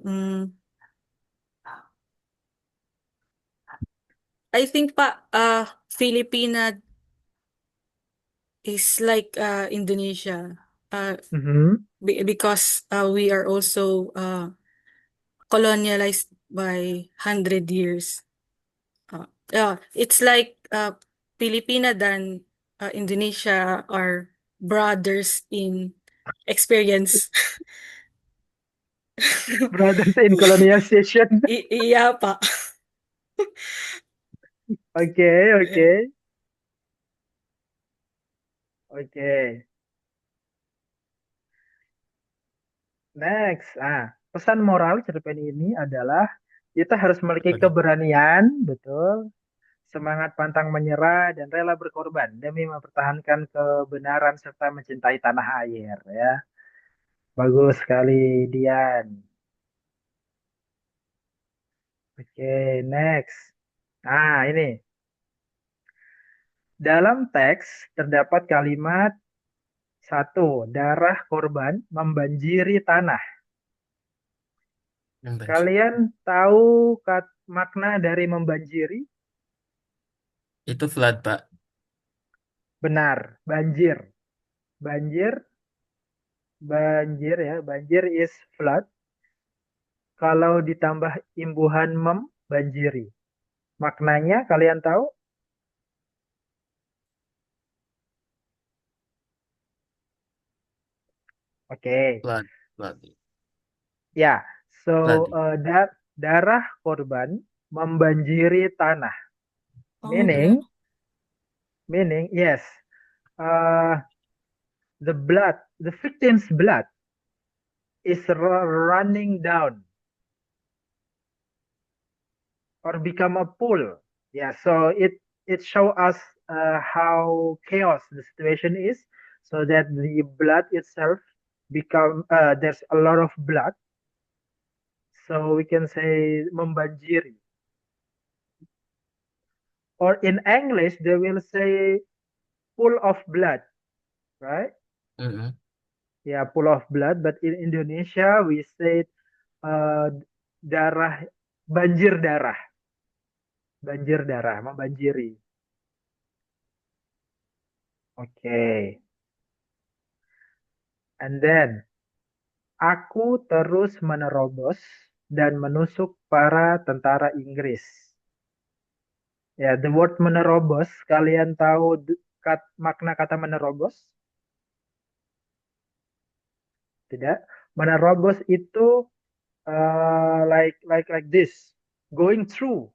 I think Filipina is like Indonesia. Mhm. Because we are also colonialized by 100 years. Yeah, it's like Filipina than Indonesia are brothers in experience. Brothers in colonization. Iya, Pak. Oke, oke, Eh, oke. Next. Pesan moral cerpen ini adalah kita harus memiliki Apa nih? keberanian, betul, semangat pantang menyerah dan rela berkorban demi mempertahankan kebenaran serta mencintai tanah air ya. Bagus sekali Dian. Oke, next. Ini. Dalam teks terdapat kalimat satu, darah korban membanjiri tanah. Membanjir. Kalian tahu makna dari membanjiri? Itu flood, Pak. Benar, banjir. Banjir, banjir ya, banjir is flood. Kalau ditambah imbuhan membanjiri. Maknanya kalian tahu? Oke. Flood. Flood. Ya, so Flood. darah korban membanjiri tanah. Oh, berarti. Meaning, yes, uh, the victim's blood is running down or become a pool. Yeah, so it show us how chaos the situation is, so that the blood itself become there's a lot of blood, so we can say membanjiri. Or in English, they will say pool of blood, right? Mm-mm. Yeah, pool of blood. But in Indonesia, we say uh, darah, banjir darah, membanjiri. Oke. And then, aku terus menerobos dan menusuk para tentara Inggris. Ya, the word menerobos, kalian tahu makna kata menerobos? Tidak. Menerobos itu like this, going through.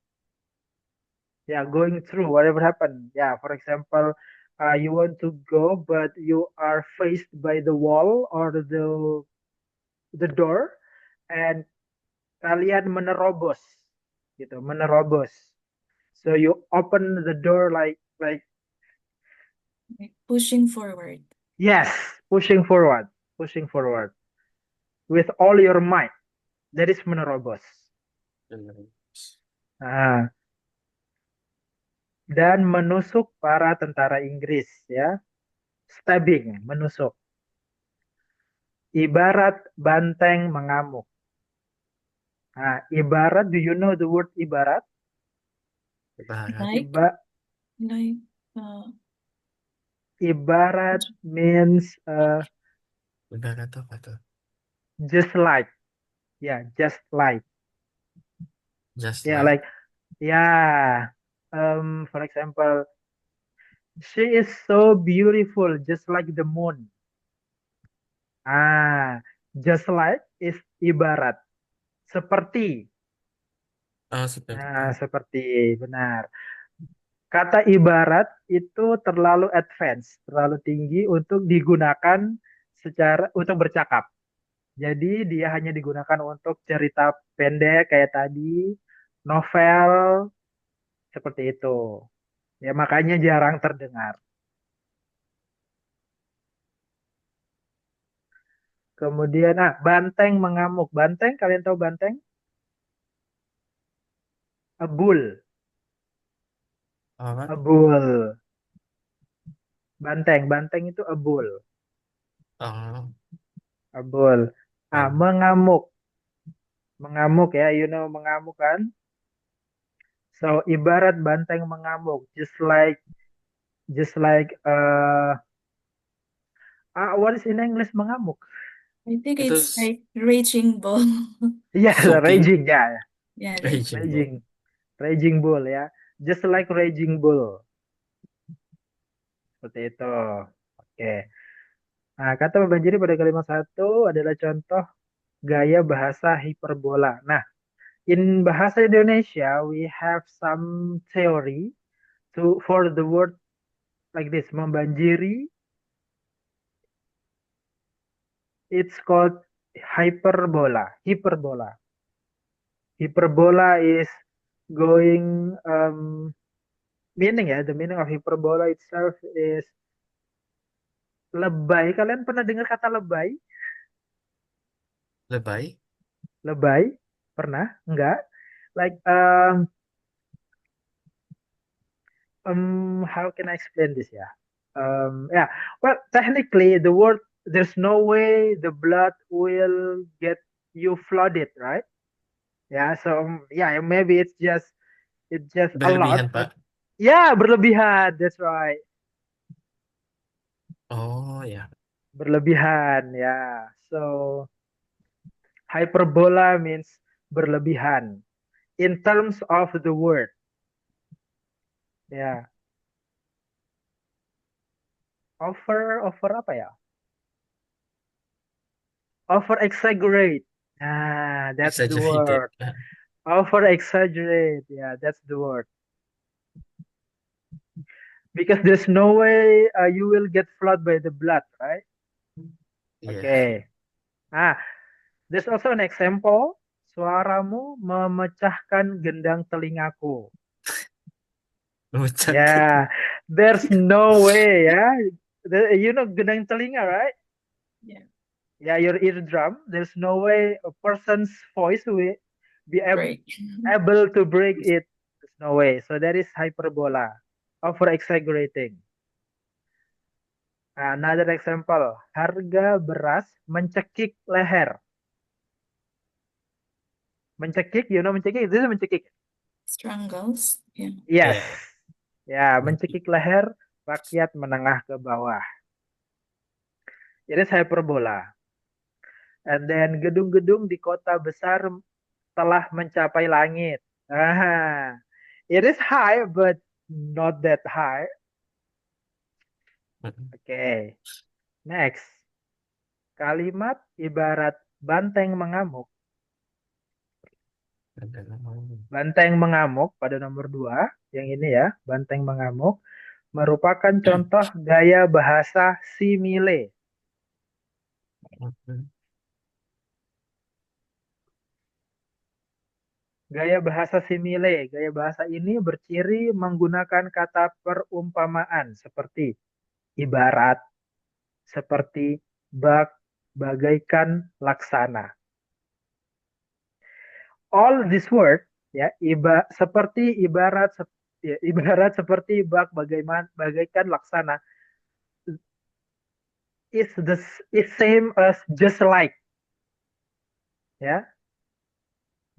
Yeah, going through whatever happened. Yeah, for example, you want to go, but you are faced by the wall or the door, and kalian menerobos, gitu, menerobos. So you open the door like Pushing forward. yes, pushing forward with all your might. That is menerobos. Ah, dan menusuk para tentara Inggris ya, stabbing, menusuk. Ibarat banteng mengamuk. Ibarat, do you know the word ibarat? Ibarat. Like, Iba, like, uh, ibarat means Ibarat apa tuh? just like. Yeah, just like. Just Yeah, like. like, yeah. For example, she is so beautiful, just like the moon. Just like is ibarat. Seperti. Oh, seperti. Seperti, benar. Kata ibarat itu terlalu advance, terlalu tinggi untuk digunakan untuk bercakap. Jadi dia hanya digunakan untuk cerita pendek kayak tadi, novel, seperti itu. Ya makanya jarang terdengar. Kemudian, banteng mengamuk. Banteng, kalian tahu banteng? A bull. Apa? A bull. Banteng itu a bull. Oh, A bull. well. Mengamuk. Mengamuk ya, you know mengamuk kan? So ibarat banteng mengamuk, just like what is in English mengamuk? I think Itu it's like raging bull. Yes, sulking, raging ya, Yeah, raging bull. raging, raging bull ya, just like raging bull seperti itu. Oke. Nah, kata membanjiri pada kalimat satu adalah contoh gaya bahasa hiperbola. Nah, in bahasa Indonesia we have some theory for the word like this, membanjiri. It's called hyperbola. Hyperbola. Hyperbola is going meaning ya. The meaning of hyperbola itself is lebay. Kalian pernah dengar kata lebay? Lebay? Lebay? Pernah? Enggak? Like how can I explain this ya? Yeah. Well, technically the word there's no way the blood will get you flooded, right? Yeah. So yeah, maybe it's just a lot, Berlebihan, but Pak. yeah, berlebihan. That's right. Oh ya. Berlebihan, ya. So, hyperbola means berlebihan. In terms of the word, ya. Over apa ya? Over exaggerate. Nah, that's the Exaggerated. word. Over exaggerate. Yeah, that's the word. Because there's no way you will get flooded by the blood, right? Iya. Okay. Ah, there's also an example. Suaramu memecahkan gendang telingaku. Memecahkan. Yeah, there's no way, yeah. You know gendang telinga, right? yeah, Yeah, your eardrum. There's no way a person's voice will be break. able to break it. There's no way. So that is hyperbola, over exaggerating. Another example, harga beras mencekik leher. Mencekik, you know mencekik? This is mencekik. Strangles. Yeah. Yes. Iya. Ya, mencekik leher rakyat menengah ke bawah. It is hyperbola. And then gedung-gedung di kota besar telah mencapai langit. Ah, it is high, but not that high. Okay. Next. Kalimat ibarat banteng mengamuk. Banteng mengamuk pada nomor 2. Yang ini ya, banteng mengamuk. Merupakan contoh gaya bahasa simile. Gaya bahasa simile. Gaya bahasa ini berciri menggunakan kata perumpamaan seperti ibarat, seperti bak, bagaikan, laksana. All this word ya seperti ibarat ya, ibarat seperti bak, bagaikan, laksana is same as just like, ya,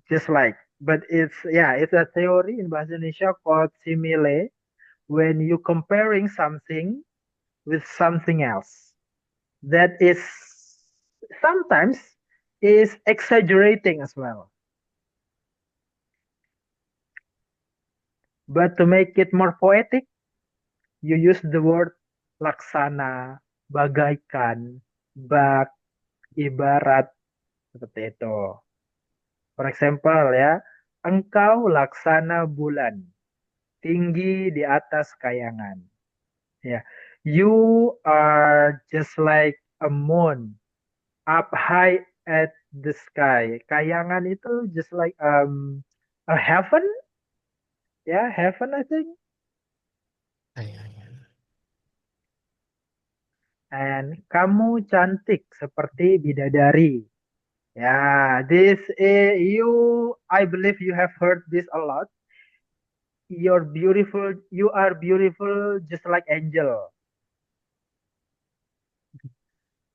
just like. But it's a theory in bahasa Indonesia called simile when you comparing something with something else that is sometimes is exaggerating as well. But to make it more poetic, you use the word laksana, bagaikan, bak, ibarat, seperti itu. For example ya, engkau laksana bulan, tinggi di atas kayangan. Ya, you are just like a moon, up high at the sky. Kayangan itu just like a heaven, ya, heaven I think. And kamu cantik seperti bidadari. Ya, I believe you have heard this a lot. You're beautiful, you are beautiful just like angel.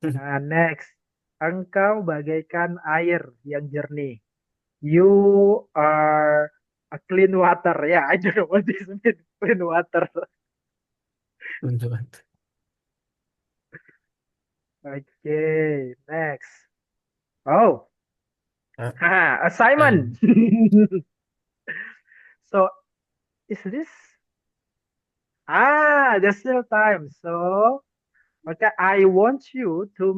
Nah, next. Engkau bagaikan air yang jernih. You are A clean water. Yeah, I don't know what this means. Clean water. Betul. Okay, next. Oh, Ah, haha, assignment. um, So, is this? There's still time. So, okay, I want you to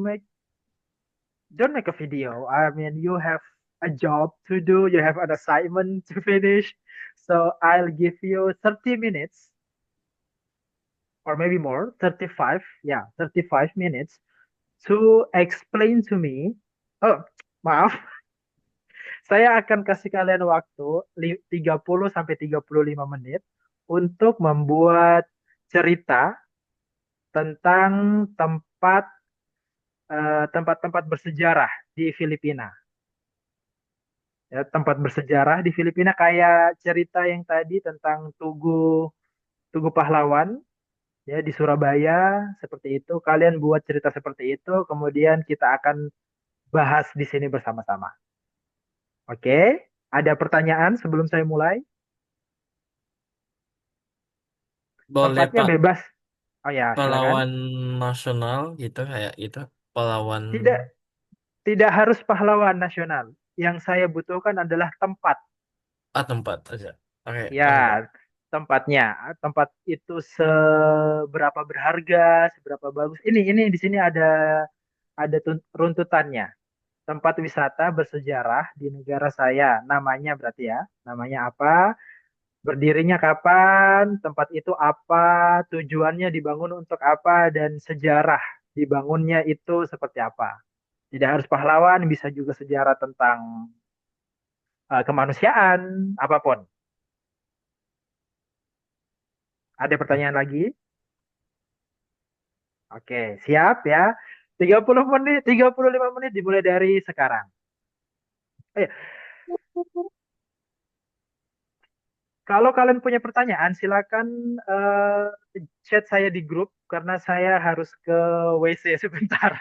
don't make a video. I mean, you have a job to do, you have an assignment to finish. So, I'll give you 30 minutes or maybe more, 35. Yeah, 35 minutes to explain to me. Oh, maaf. Saya akan kasih kalian waktu 30 sampai 35 menit untuk membuat cerita tentang tempat tempat-tempat bersejarah di Filipina. Ya, tempat bersejarah di Filipina kayak cerita yang tadi tentang Tugu Tugu Pahlawan ya di Surabaya seperti itu. Kalian buat cerita seperti itu, kemudian kita akan bahas di sini bersama-sama. Oke? Ada pertanyaan sebelum saya mulai? boleh Tempatnya Pak, bebas. Oh ya, silakan. pahlawan nasional gitu kayak gitu, pahlawan Tidak tidak harus pahlawan nasional. Yang saya butuhkan adalah tempat. tempat aja. Oke, Ya, oke Pak. tempatnya. Tempat itu seberapa berharga, seberapa bagus. Ini di sini ada runtutannya. Tempat wisata bersejarah di negara saya. Namanya berarti ya. Namanya apa? Berdirinya kapan? Tempat itu apa? Tujuannya dibangun untuk apa? Dan sejarah dibangunnya itu seperti apa? Tidak harus pahlawan, bisa juga sejarah tentang kemanusiaan, apapun. Ada pertanyaan lagi? Oke, siap ya. 30 menit, 35 menit dimulai dari sekarang. Eh, kalau kalian punya pertanyaan, silakan chat saya di grup karena saya harus ke WC sebentar.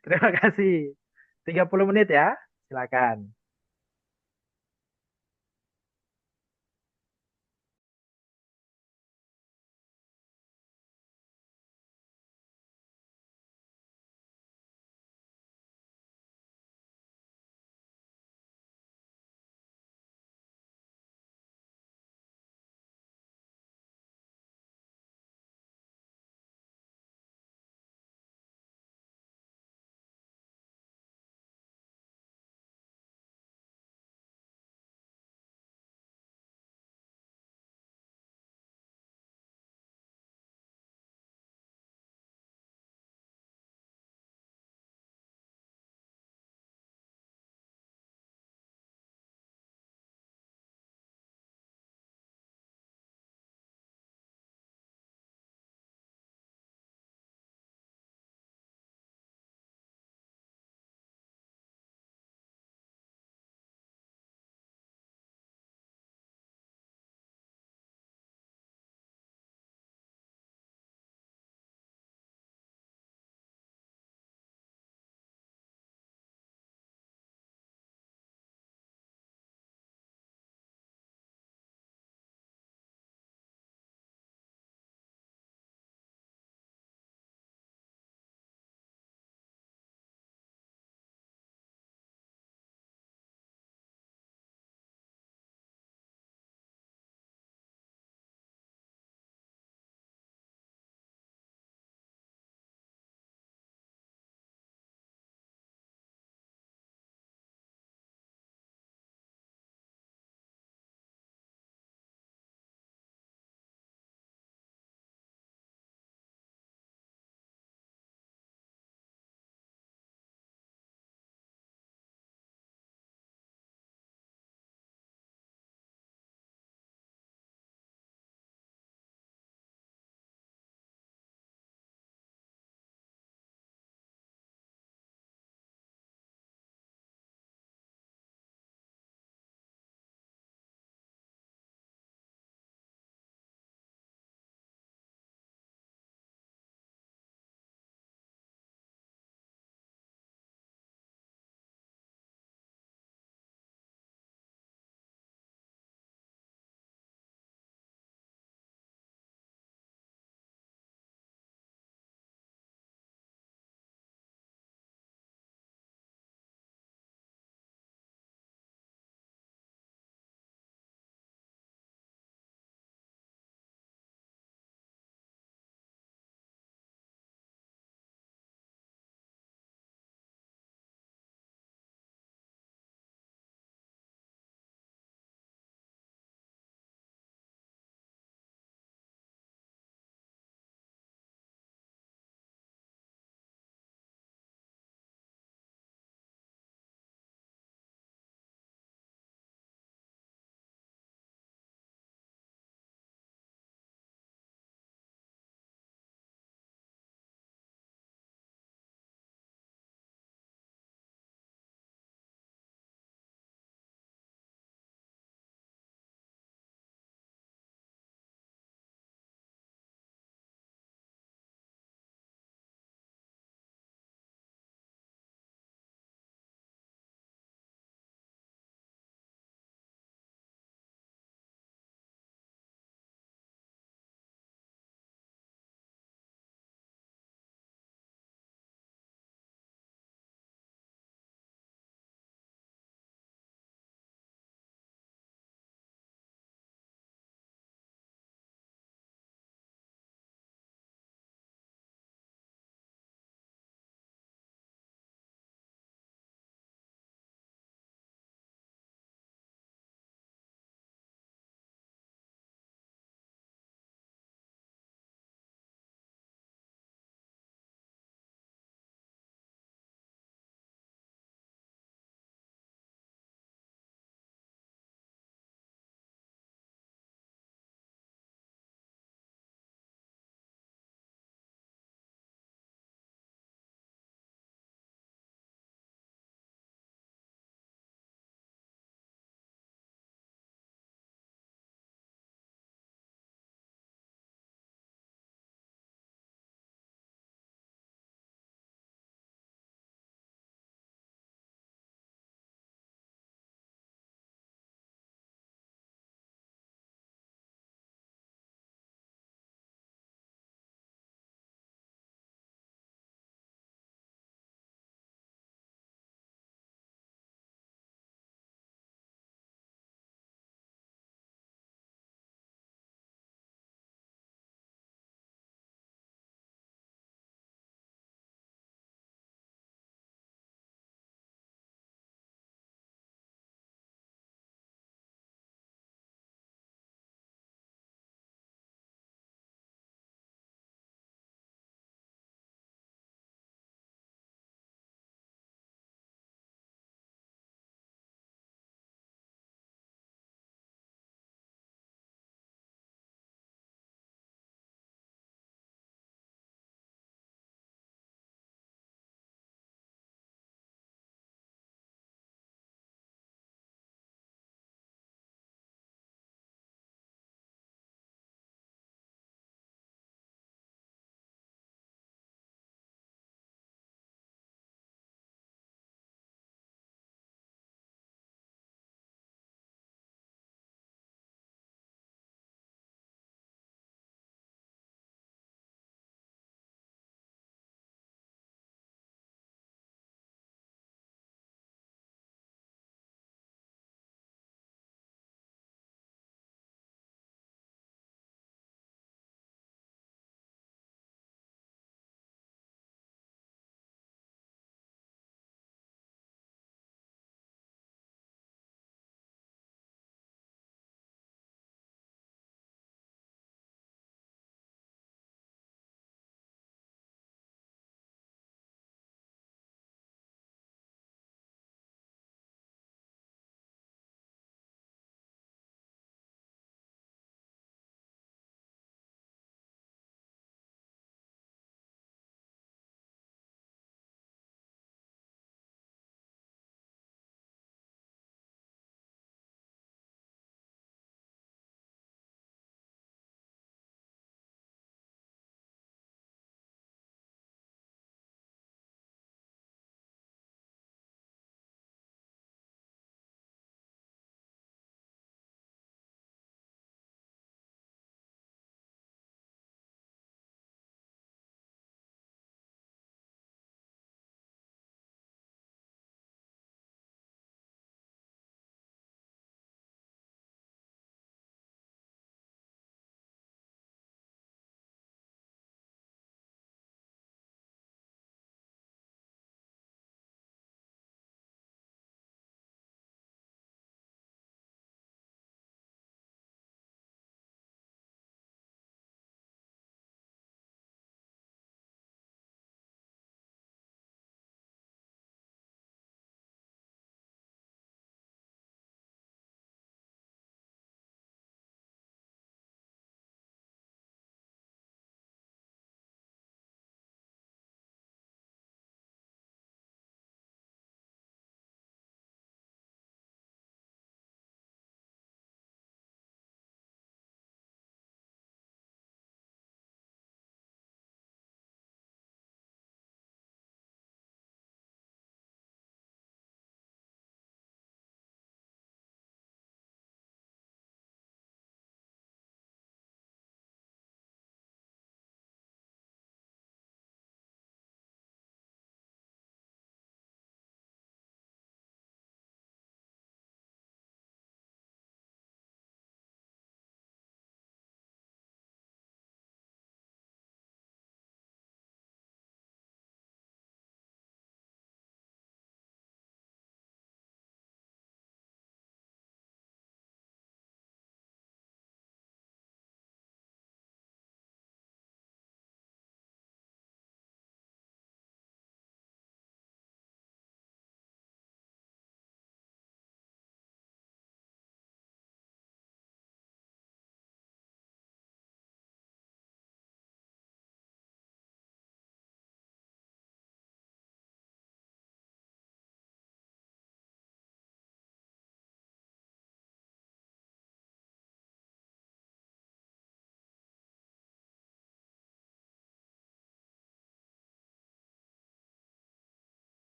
Terima kasih. 30 menit ya. Silakan.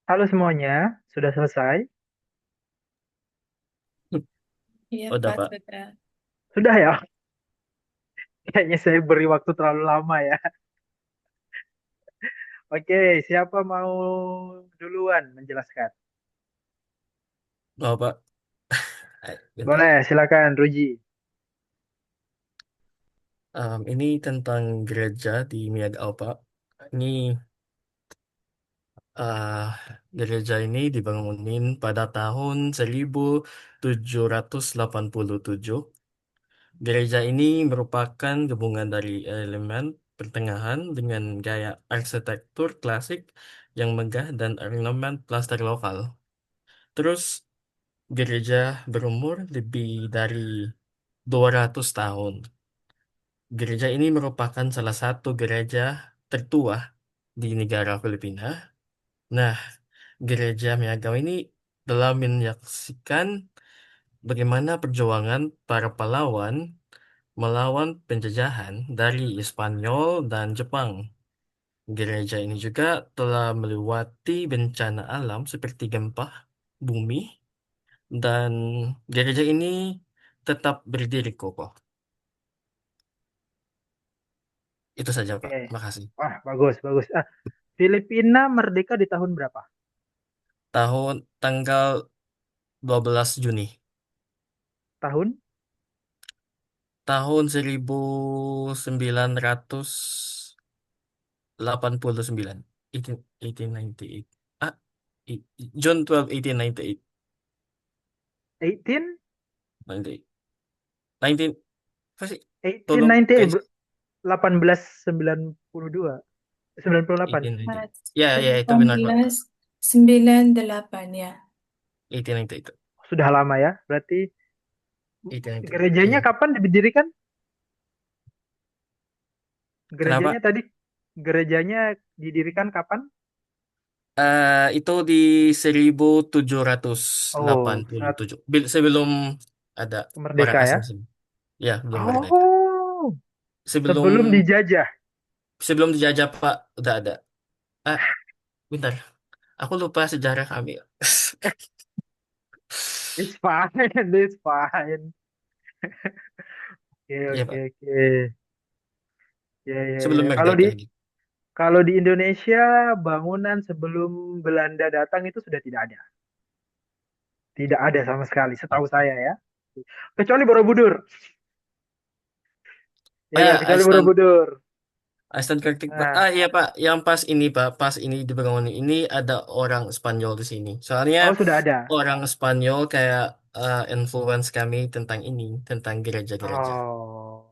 Halo semuanya, sudah selesai? Iya, Udah, Pak, Pak. sudah. Sudah ya? Kayaknya saya beri waktu terlalu lama ya. Oke, siapa mau duluan menjelaskan? Oh, Pak. Bentar. Boleh, silakan Ruji. Ini tentang gereja di Miagao, Pak. Ini ah, gereja ini dibangunin pada tahun 1787. Gereja ini merupakan gabungan dari elemen pertengahan dengan gaya arsitektur klasik yang megah dan ornamen plaster lokal. Terus gereja berumur lebih dari 200 tahun. Gereja ini merupakan salah satu gereja tertua di negara Filipina. Nah, gereja Miagao ini telah menyaksikan bagaimana perjuangan para pahlawan melawan penjajahan dari Spanyol dan Jepang. Gereja ini juga telah melewati bencana alam seperti gempa bumi dan gereja ini tetap berdiri kokoh. Itu saja, Pak. Oke. Makasih. Wah, bagus, bagus. Filipina merdeka di tahun berapa? Tahun tanggal 12 Juni Tahun tahun 1989. 1898. Ah, June 12, 1898. 18? 19 apa sih? Tolong 1898, guys. 1892, 98. 1890. Mas, Ya, ya itu benar, Pak. 1898 ya. 1898. Sudah lama ya. Berarti 1898. gerejanya Iya. kapan didirikan? Gerejanya Kenapa? tadi, gerejanya didirikan kapan? Itu di seribu tujuh ratus delapan Oh, puluh saat tujuh Sebelum ada orang merdeka asing ya. sini. Ya, belum merdeka. Oh, Sebelum sebelum dijajah. sebelum dijajah, Pak, udah ada. Ah, bentar. Aku lupa sejarah kami. It's fine, it's fine. Oke, Iya, oke, Pak. oke. Ya, ya, ya. Sebelum Kalau merdeka gitu. kalau di Indonesia bangunan sebelum Belanda datang itu sudah tidak ada. Tidak ada sama sekali, setahu saya ya. Kecuali Borobudur. Oh Ya, ya, kecuali Borobudur. Aston Kritik, Pak. Nah, Iya, Pak. Yang pas ini, Pak. Pas ini dibangun ini ada orang Spanyol di sini. Soalnya oh sudah ada. orang Spanyol kayak influence kami tentang ini, tentang gereja-gereja. Oh,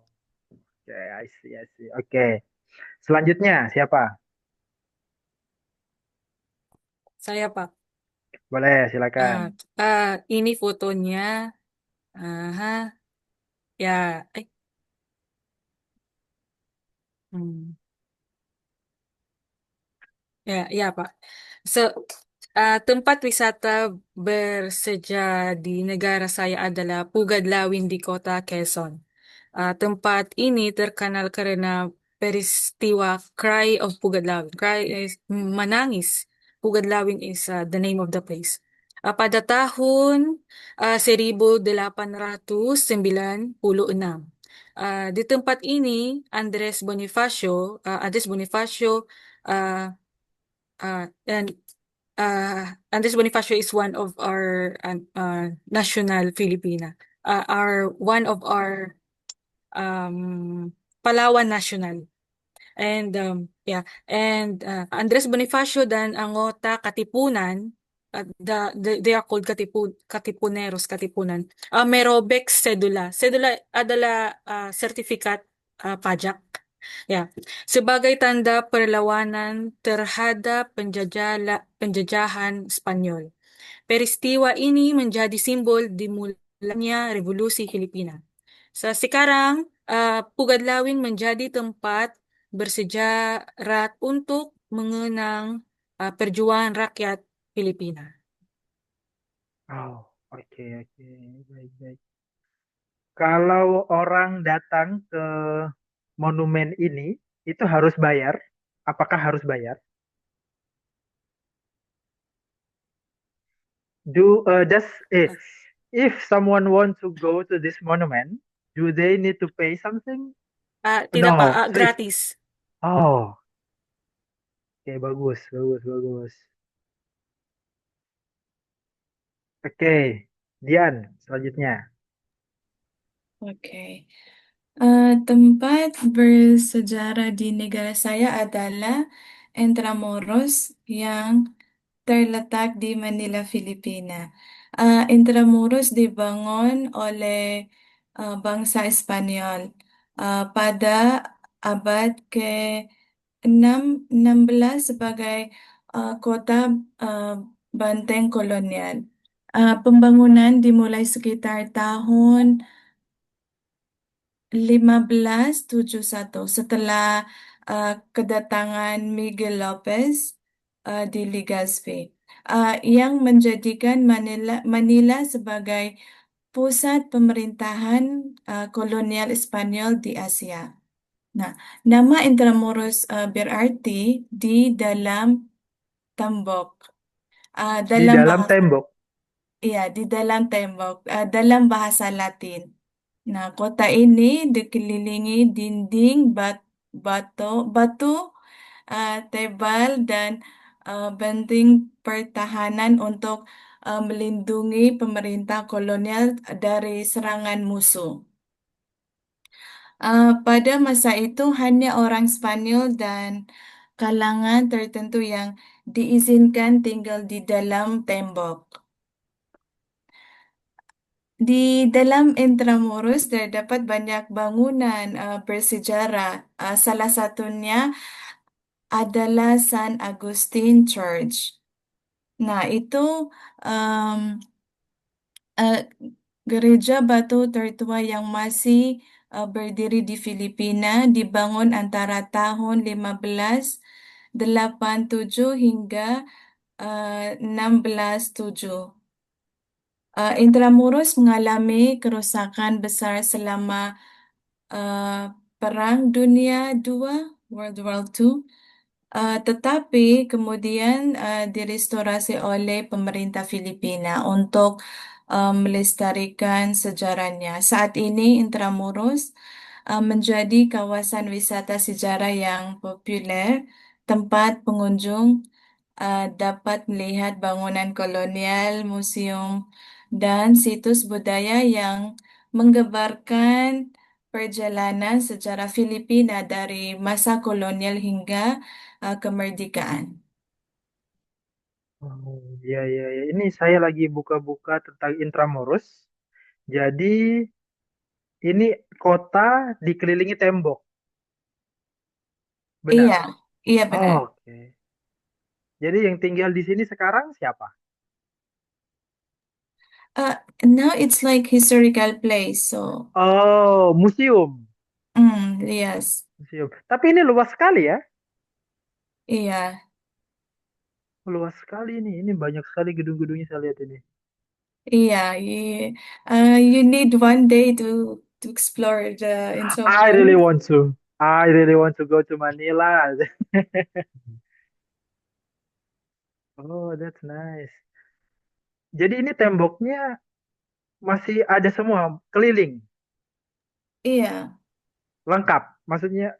oke, I see, I see. Oke. Selanjutnya siapa? Saya, Pak. Boleh, Ah, silakan. ini fotonya. Aha, ya, hmm. Ya, ya, Pak. So, tempat wisata bersejarah di negara saya adalah Pugadlawin di kota Quezon. Tempat ini terkenal karena peristiwa Cry of Pugadlawin. Cry is menangis. Pugadlawin is the name of the place. Pada tahun 1896, di tempat ini Andres Bonifacio and Andres Bonifacio is one of our national Filipina, are one of our Palawan national. And yeah, and Andres Bonifacio dan Angota Katipunan, they are called Katipuneros, Katipunan. Merobek Sedula. Sedula adalah sertifikat pajak. Ya, sebagai tanda perlawanan terhadap penjajahan Spanyol. Peristiwa ini menjadi simbol dimulainya Revolusi Filipina. Sekarang, Pugadlawin menjadi tempat bersejarah untuk mengenang perjuangan rakyat Filipina. Oh, oke, oke. Baik, baik. Kalau orang datang ke monumen ini, itu harus bayar. Apakah harus bayar? does if someone wants to go to this monument, do they need to pay something? Tidak Pak, No, free. gratis. Oh, oke, bagus, bagus, bagus. Oke, Dian, selanjutnya. Oke. Tempat bersejarah di negara saya adalah Intramuros yang terletak di Manila, Filipina. Intramuros dibangun oleh bangsa Espanyol pada abad ke-16 sebagai kota uh, banteng kolonial. Pembangunan dimulai sekitar tahun 1571 setelah kedatangan Miguel Lopez di Legazpi, yang menjadikan Manila sebagai pusat pemerintahan kolonial Spanyol di Asia. Nah, nama Intramuros berarti di dalam tembok. Di Dalam dalam bahasa, tembok. iya, di dalam tembok, dalam bahasa Latin. Nah, kota ini dikelilingi dinding batu tebal dan benteng pertahanan untuk melindungi pemerintah kolonial dari serangan musuh. Pada masa itu hanya orang Spanyol dan kalangan tertentu yang diizinkan tinggal di dalam tembok. Di dalam Intramuros terdapat banyak bangunan bersejarah. Salah satunya adalah San Agustin Church. Nah, itu um, uh, gereja batu tertua yang masih berdiri di Filipina, dibangun antara tahun 1587 hingga 1607. Intramuros mengalami kerusakan besar selama Perang Dunia II, World War II, tetapi kemudian direstorasi oleh pemerintah Filipina untuk melestarikan sejarahnya. Saat ini Intramuros menjadi kawasan wisata sejarah yang populer, tempat pengunjung dapat melihat bangunan kolonial, museum, dan situs budaya yang menggambarkan perjalanan sejarah Filipina dari masa kolonial hingga kemerdekaan. Oh, iya, iya, iya. Ini saya lagi buka-buka tentang Intramuros. Jadi, ini kota dikelilingi tembok. Iya, Benar. iya benar. Oh, oke. Jadi yang tinggal di sini sekarang siapa? Now it's like historical place, so Oh, museum. yes, Museum. Tapi ini luas sekali ya. iya, Luas sekali ini. Ini banyak sekali gedung-gedungnya saya lihat ini. iya. You need one day to explore the I really Intramuros. want to. I really want to go to Manila. Oh, that's nice. Jadi ini temboknya masih ada semua, keliling, Iya, lengkap. Maksudnya,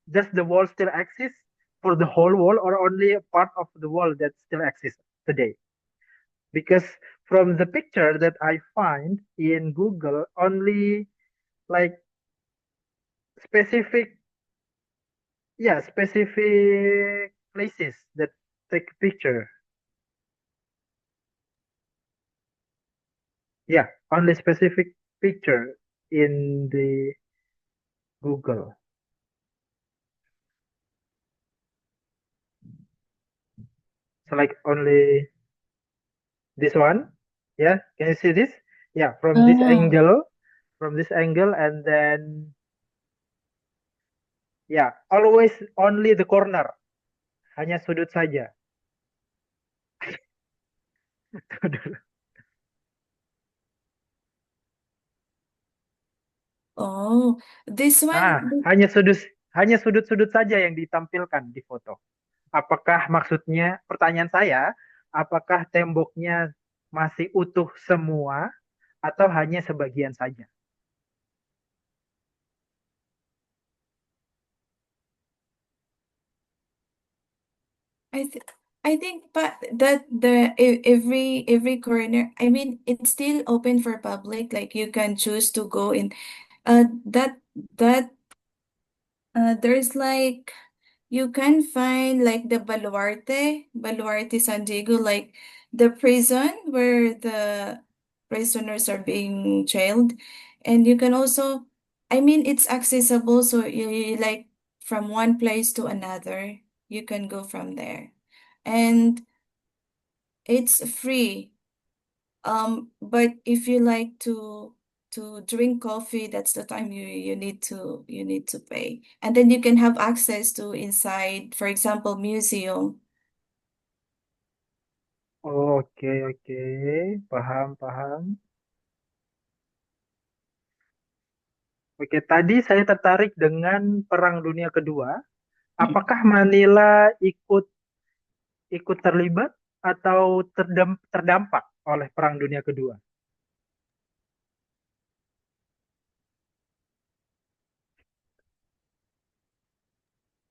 does the wall still exist for the whole wall or only a part of the wall that still exists today? Because from the picture that I find in Google, only like specific, yeah, specific places that take picture. Yeah, only specific picture in the Google. So like only this one. Yeah, can you see this? Yeah, oh, from this angle, and then yeah, always only the corner, hanya sudut saja. oh, this one, Ah, hanya sudut-sudut saja yang ditampilkan di foto. Apakah maksudnya pertanyaan saya, apakah temboknya masih utuh semua atau hanya sebagian saja? I th I think but that every corner, I mean, it's still open for public, like you can choose to go in. That there's like you can find like the Baluarte San Diego, like the prison where the prisoners are being jailed. And you can also, I mean, it's accessible, so you like from one place to another, you can go from there. And it's free. But if you like to drink coffee, that's the time you need to pay. And then you can have access to inside, for example, museum. Oke, oke. Paham, paham. Oke, tadi saya tertarik dengan Perang Dunia Kedua. Apakah Manila ikut ikut terlibat atau terdampak oleh Perang Dunia Kedua?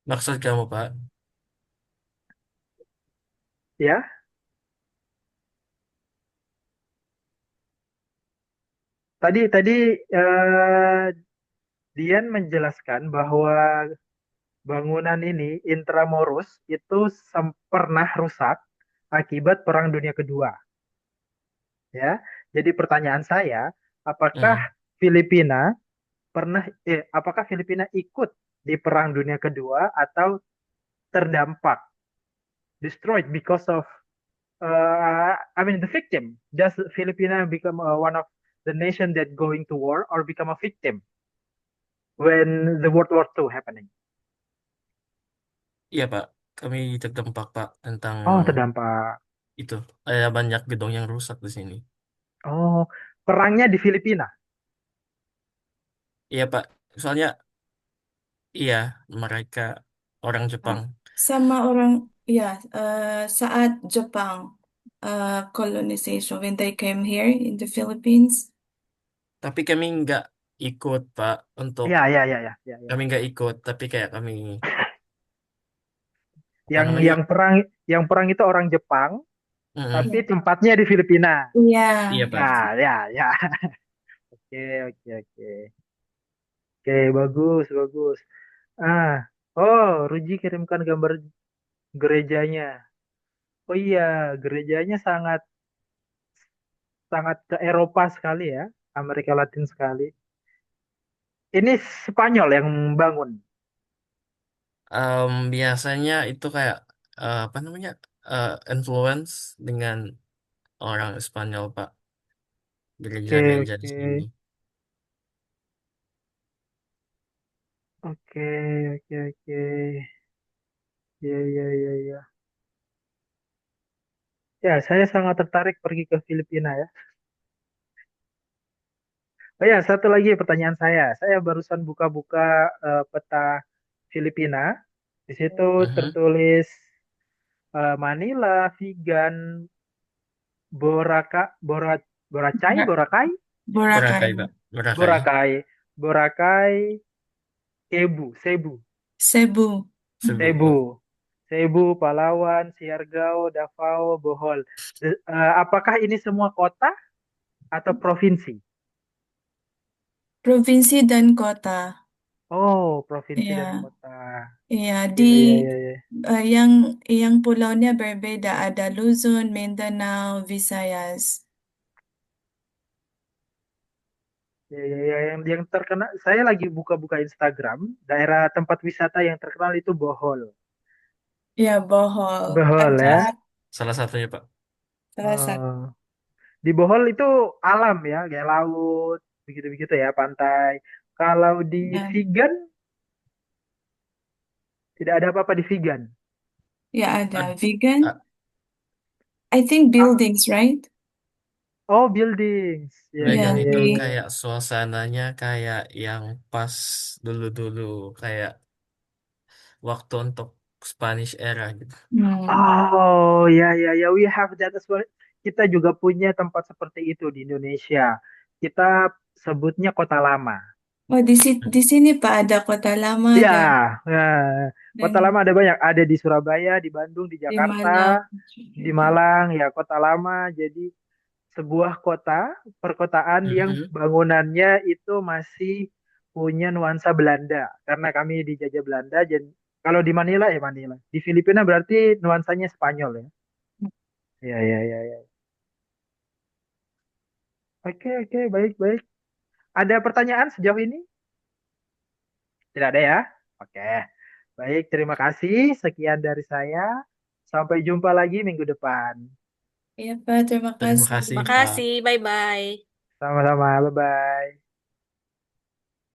Maksud kamu, Pak? Ya, tadi eh, Dian menjelaskan bahwa bangunan ini Intramuros itu pernah rusak akibat Perang Dunia Kedua, ya. Jadi pertanyaan saya, apakah Hmm. Filipina apakah Filipina ikut di Perang Dunia Kedua atau terdampak, destroyed because of I mean the victim? Does Filipina become one of the nation that going to war or become a victim when the World War II happening? Iya, Pak. Kami terdampak, Pak, tentang Oh, terdampak. itu. Ada banyak gedung yang rusak di sini. Oh, perangnya di Filipina. Iya, Pak. Soalnya, iya, mereka orang Jepang. Sama orang, ya, saat Jepang colonization, when they came here in the Philippines. Tapi kami nggak ikut, Pak. Untuk Ya, ya, ya, ya, ya, ya. kami nggak ikut, tapi kayak kami, apa Yang namanya? yang perang itu orang Jepang, Mm-mm. tapi Ya. tempatnya di Filipina. Iya. Iya, Pak. Ya, ya, ya. Oke, oke, oke. Oke, bagus, bagus. Ah, oh, Ruji kirimkan gambar gerejanya. Oh iya, gerejanya sangat sangat ke Eropa sekali ya, Amerika Latin sekali. Ini Spanyol yang bangun. Biasanya itu kayak apa namanya influence dengan orang Spanyol, Pak. Oke, Gereja-gereja di oke, sini. oke, oke, oke. Ya, ya, ya, ya. Ya, saya sangat tertarik pergi ke Filipina ya. Oh ya, satu lagi pertanyaan saya. Saya barusan buka-buka peta Filipina. Di situ Mhm. tertulis Manila, Vigan, Bora- Boracay, Boracay. Boracay, Pak. Boracay. Boracay, Boracay, Cebu, Cebu. Cebu, Cebu, Pak. Cebu, Palawan, Siargao, Davao, Bohol. Apakah ini semua kota atau provinsi? Provinsi dan kota. Oh, provinsi dan Iya. kota. Iya, di Ya, ya, ya, ya. eh, yang pulaunya berbeda, ada Luzon, Mindanao, Visayas. Ya, ya, ya. Yang terkenal, saya lagi buka-buka Instagram, daerah tempat wisata yang terkenal itu Bohol. Ya, Bohol. Bohol Ada ya. Salah satunya, Pak. salah satu. Oh. Di Bohol itu alam ya, kayak laut, begitu-begitu ya, pantai. Kalau di Ya, Vigan, tidak ada apa-apa di Vigan. ya ada. Ad- Vegan. a- I think Ah, buildings, right? oh, buildings. Ya, ya, Vegan Ya, ya, itu di ya. kayak suasananya kayak yang pas dulu-dulu kayak waktu untuk Spanish era gitu. Oh, ya, ya, ya, we have that as well. Kita juga punya tempat seperti itu di Indonesia. Kita sebutnya Kota Lama. Oh, di sini Pak ada Kota Lama Ya, ya, dan Kota Lama ada banyak. Ada di Surabaya, di Bandung, di di Jakarta, Malang di juga. Malang, ya Kota Lama. Jadi sebuah kota, perkotaan yang Mhm. bangunannya itu masih punya nuansa Belanda. Karena kami dijajah Belanda, jadi kalau di Manila ya Manila. Di Filipina berarti nuansanya Spanyol ya. Ya, ya, ya, ya. Oke, oke, baik, baik. Ada pertanyaan sejauh ini? Tidak ada ya? Oke. Baik, terima kasih. Sekian dari saya. Sampai jumpa lagi minggu depan. Iya Pak, terima Terima kasih. kasih, Pak. Makasih, bye-bye. Sama-sama, bye-bye.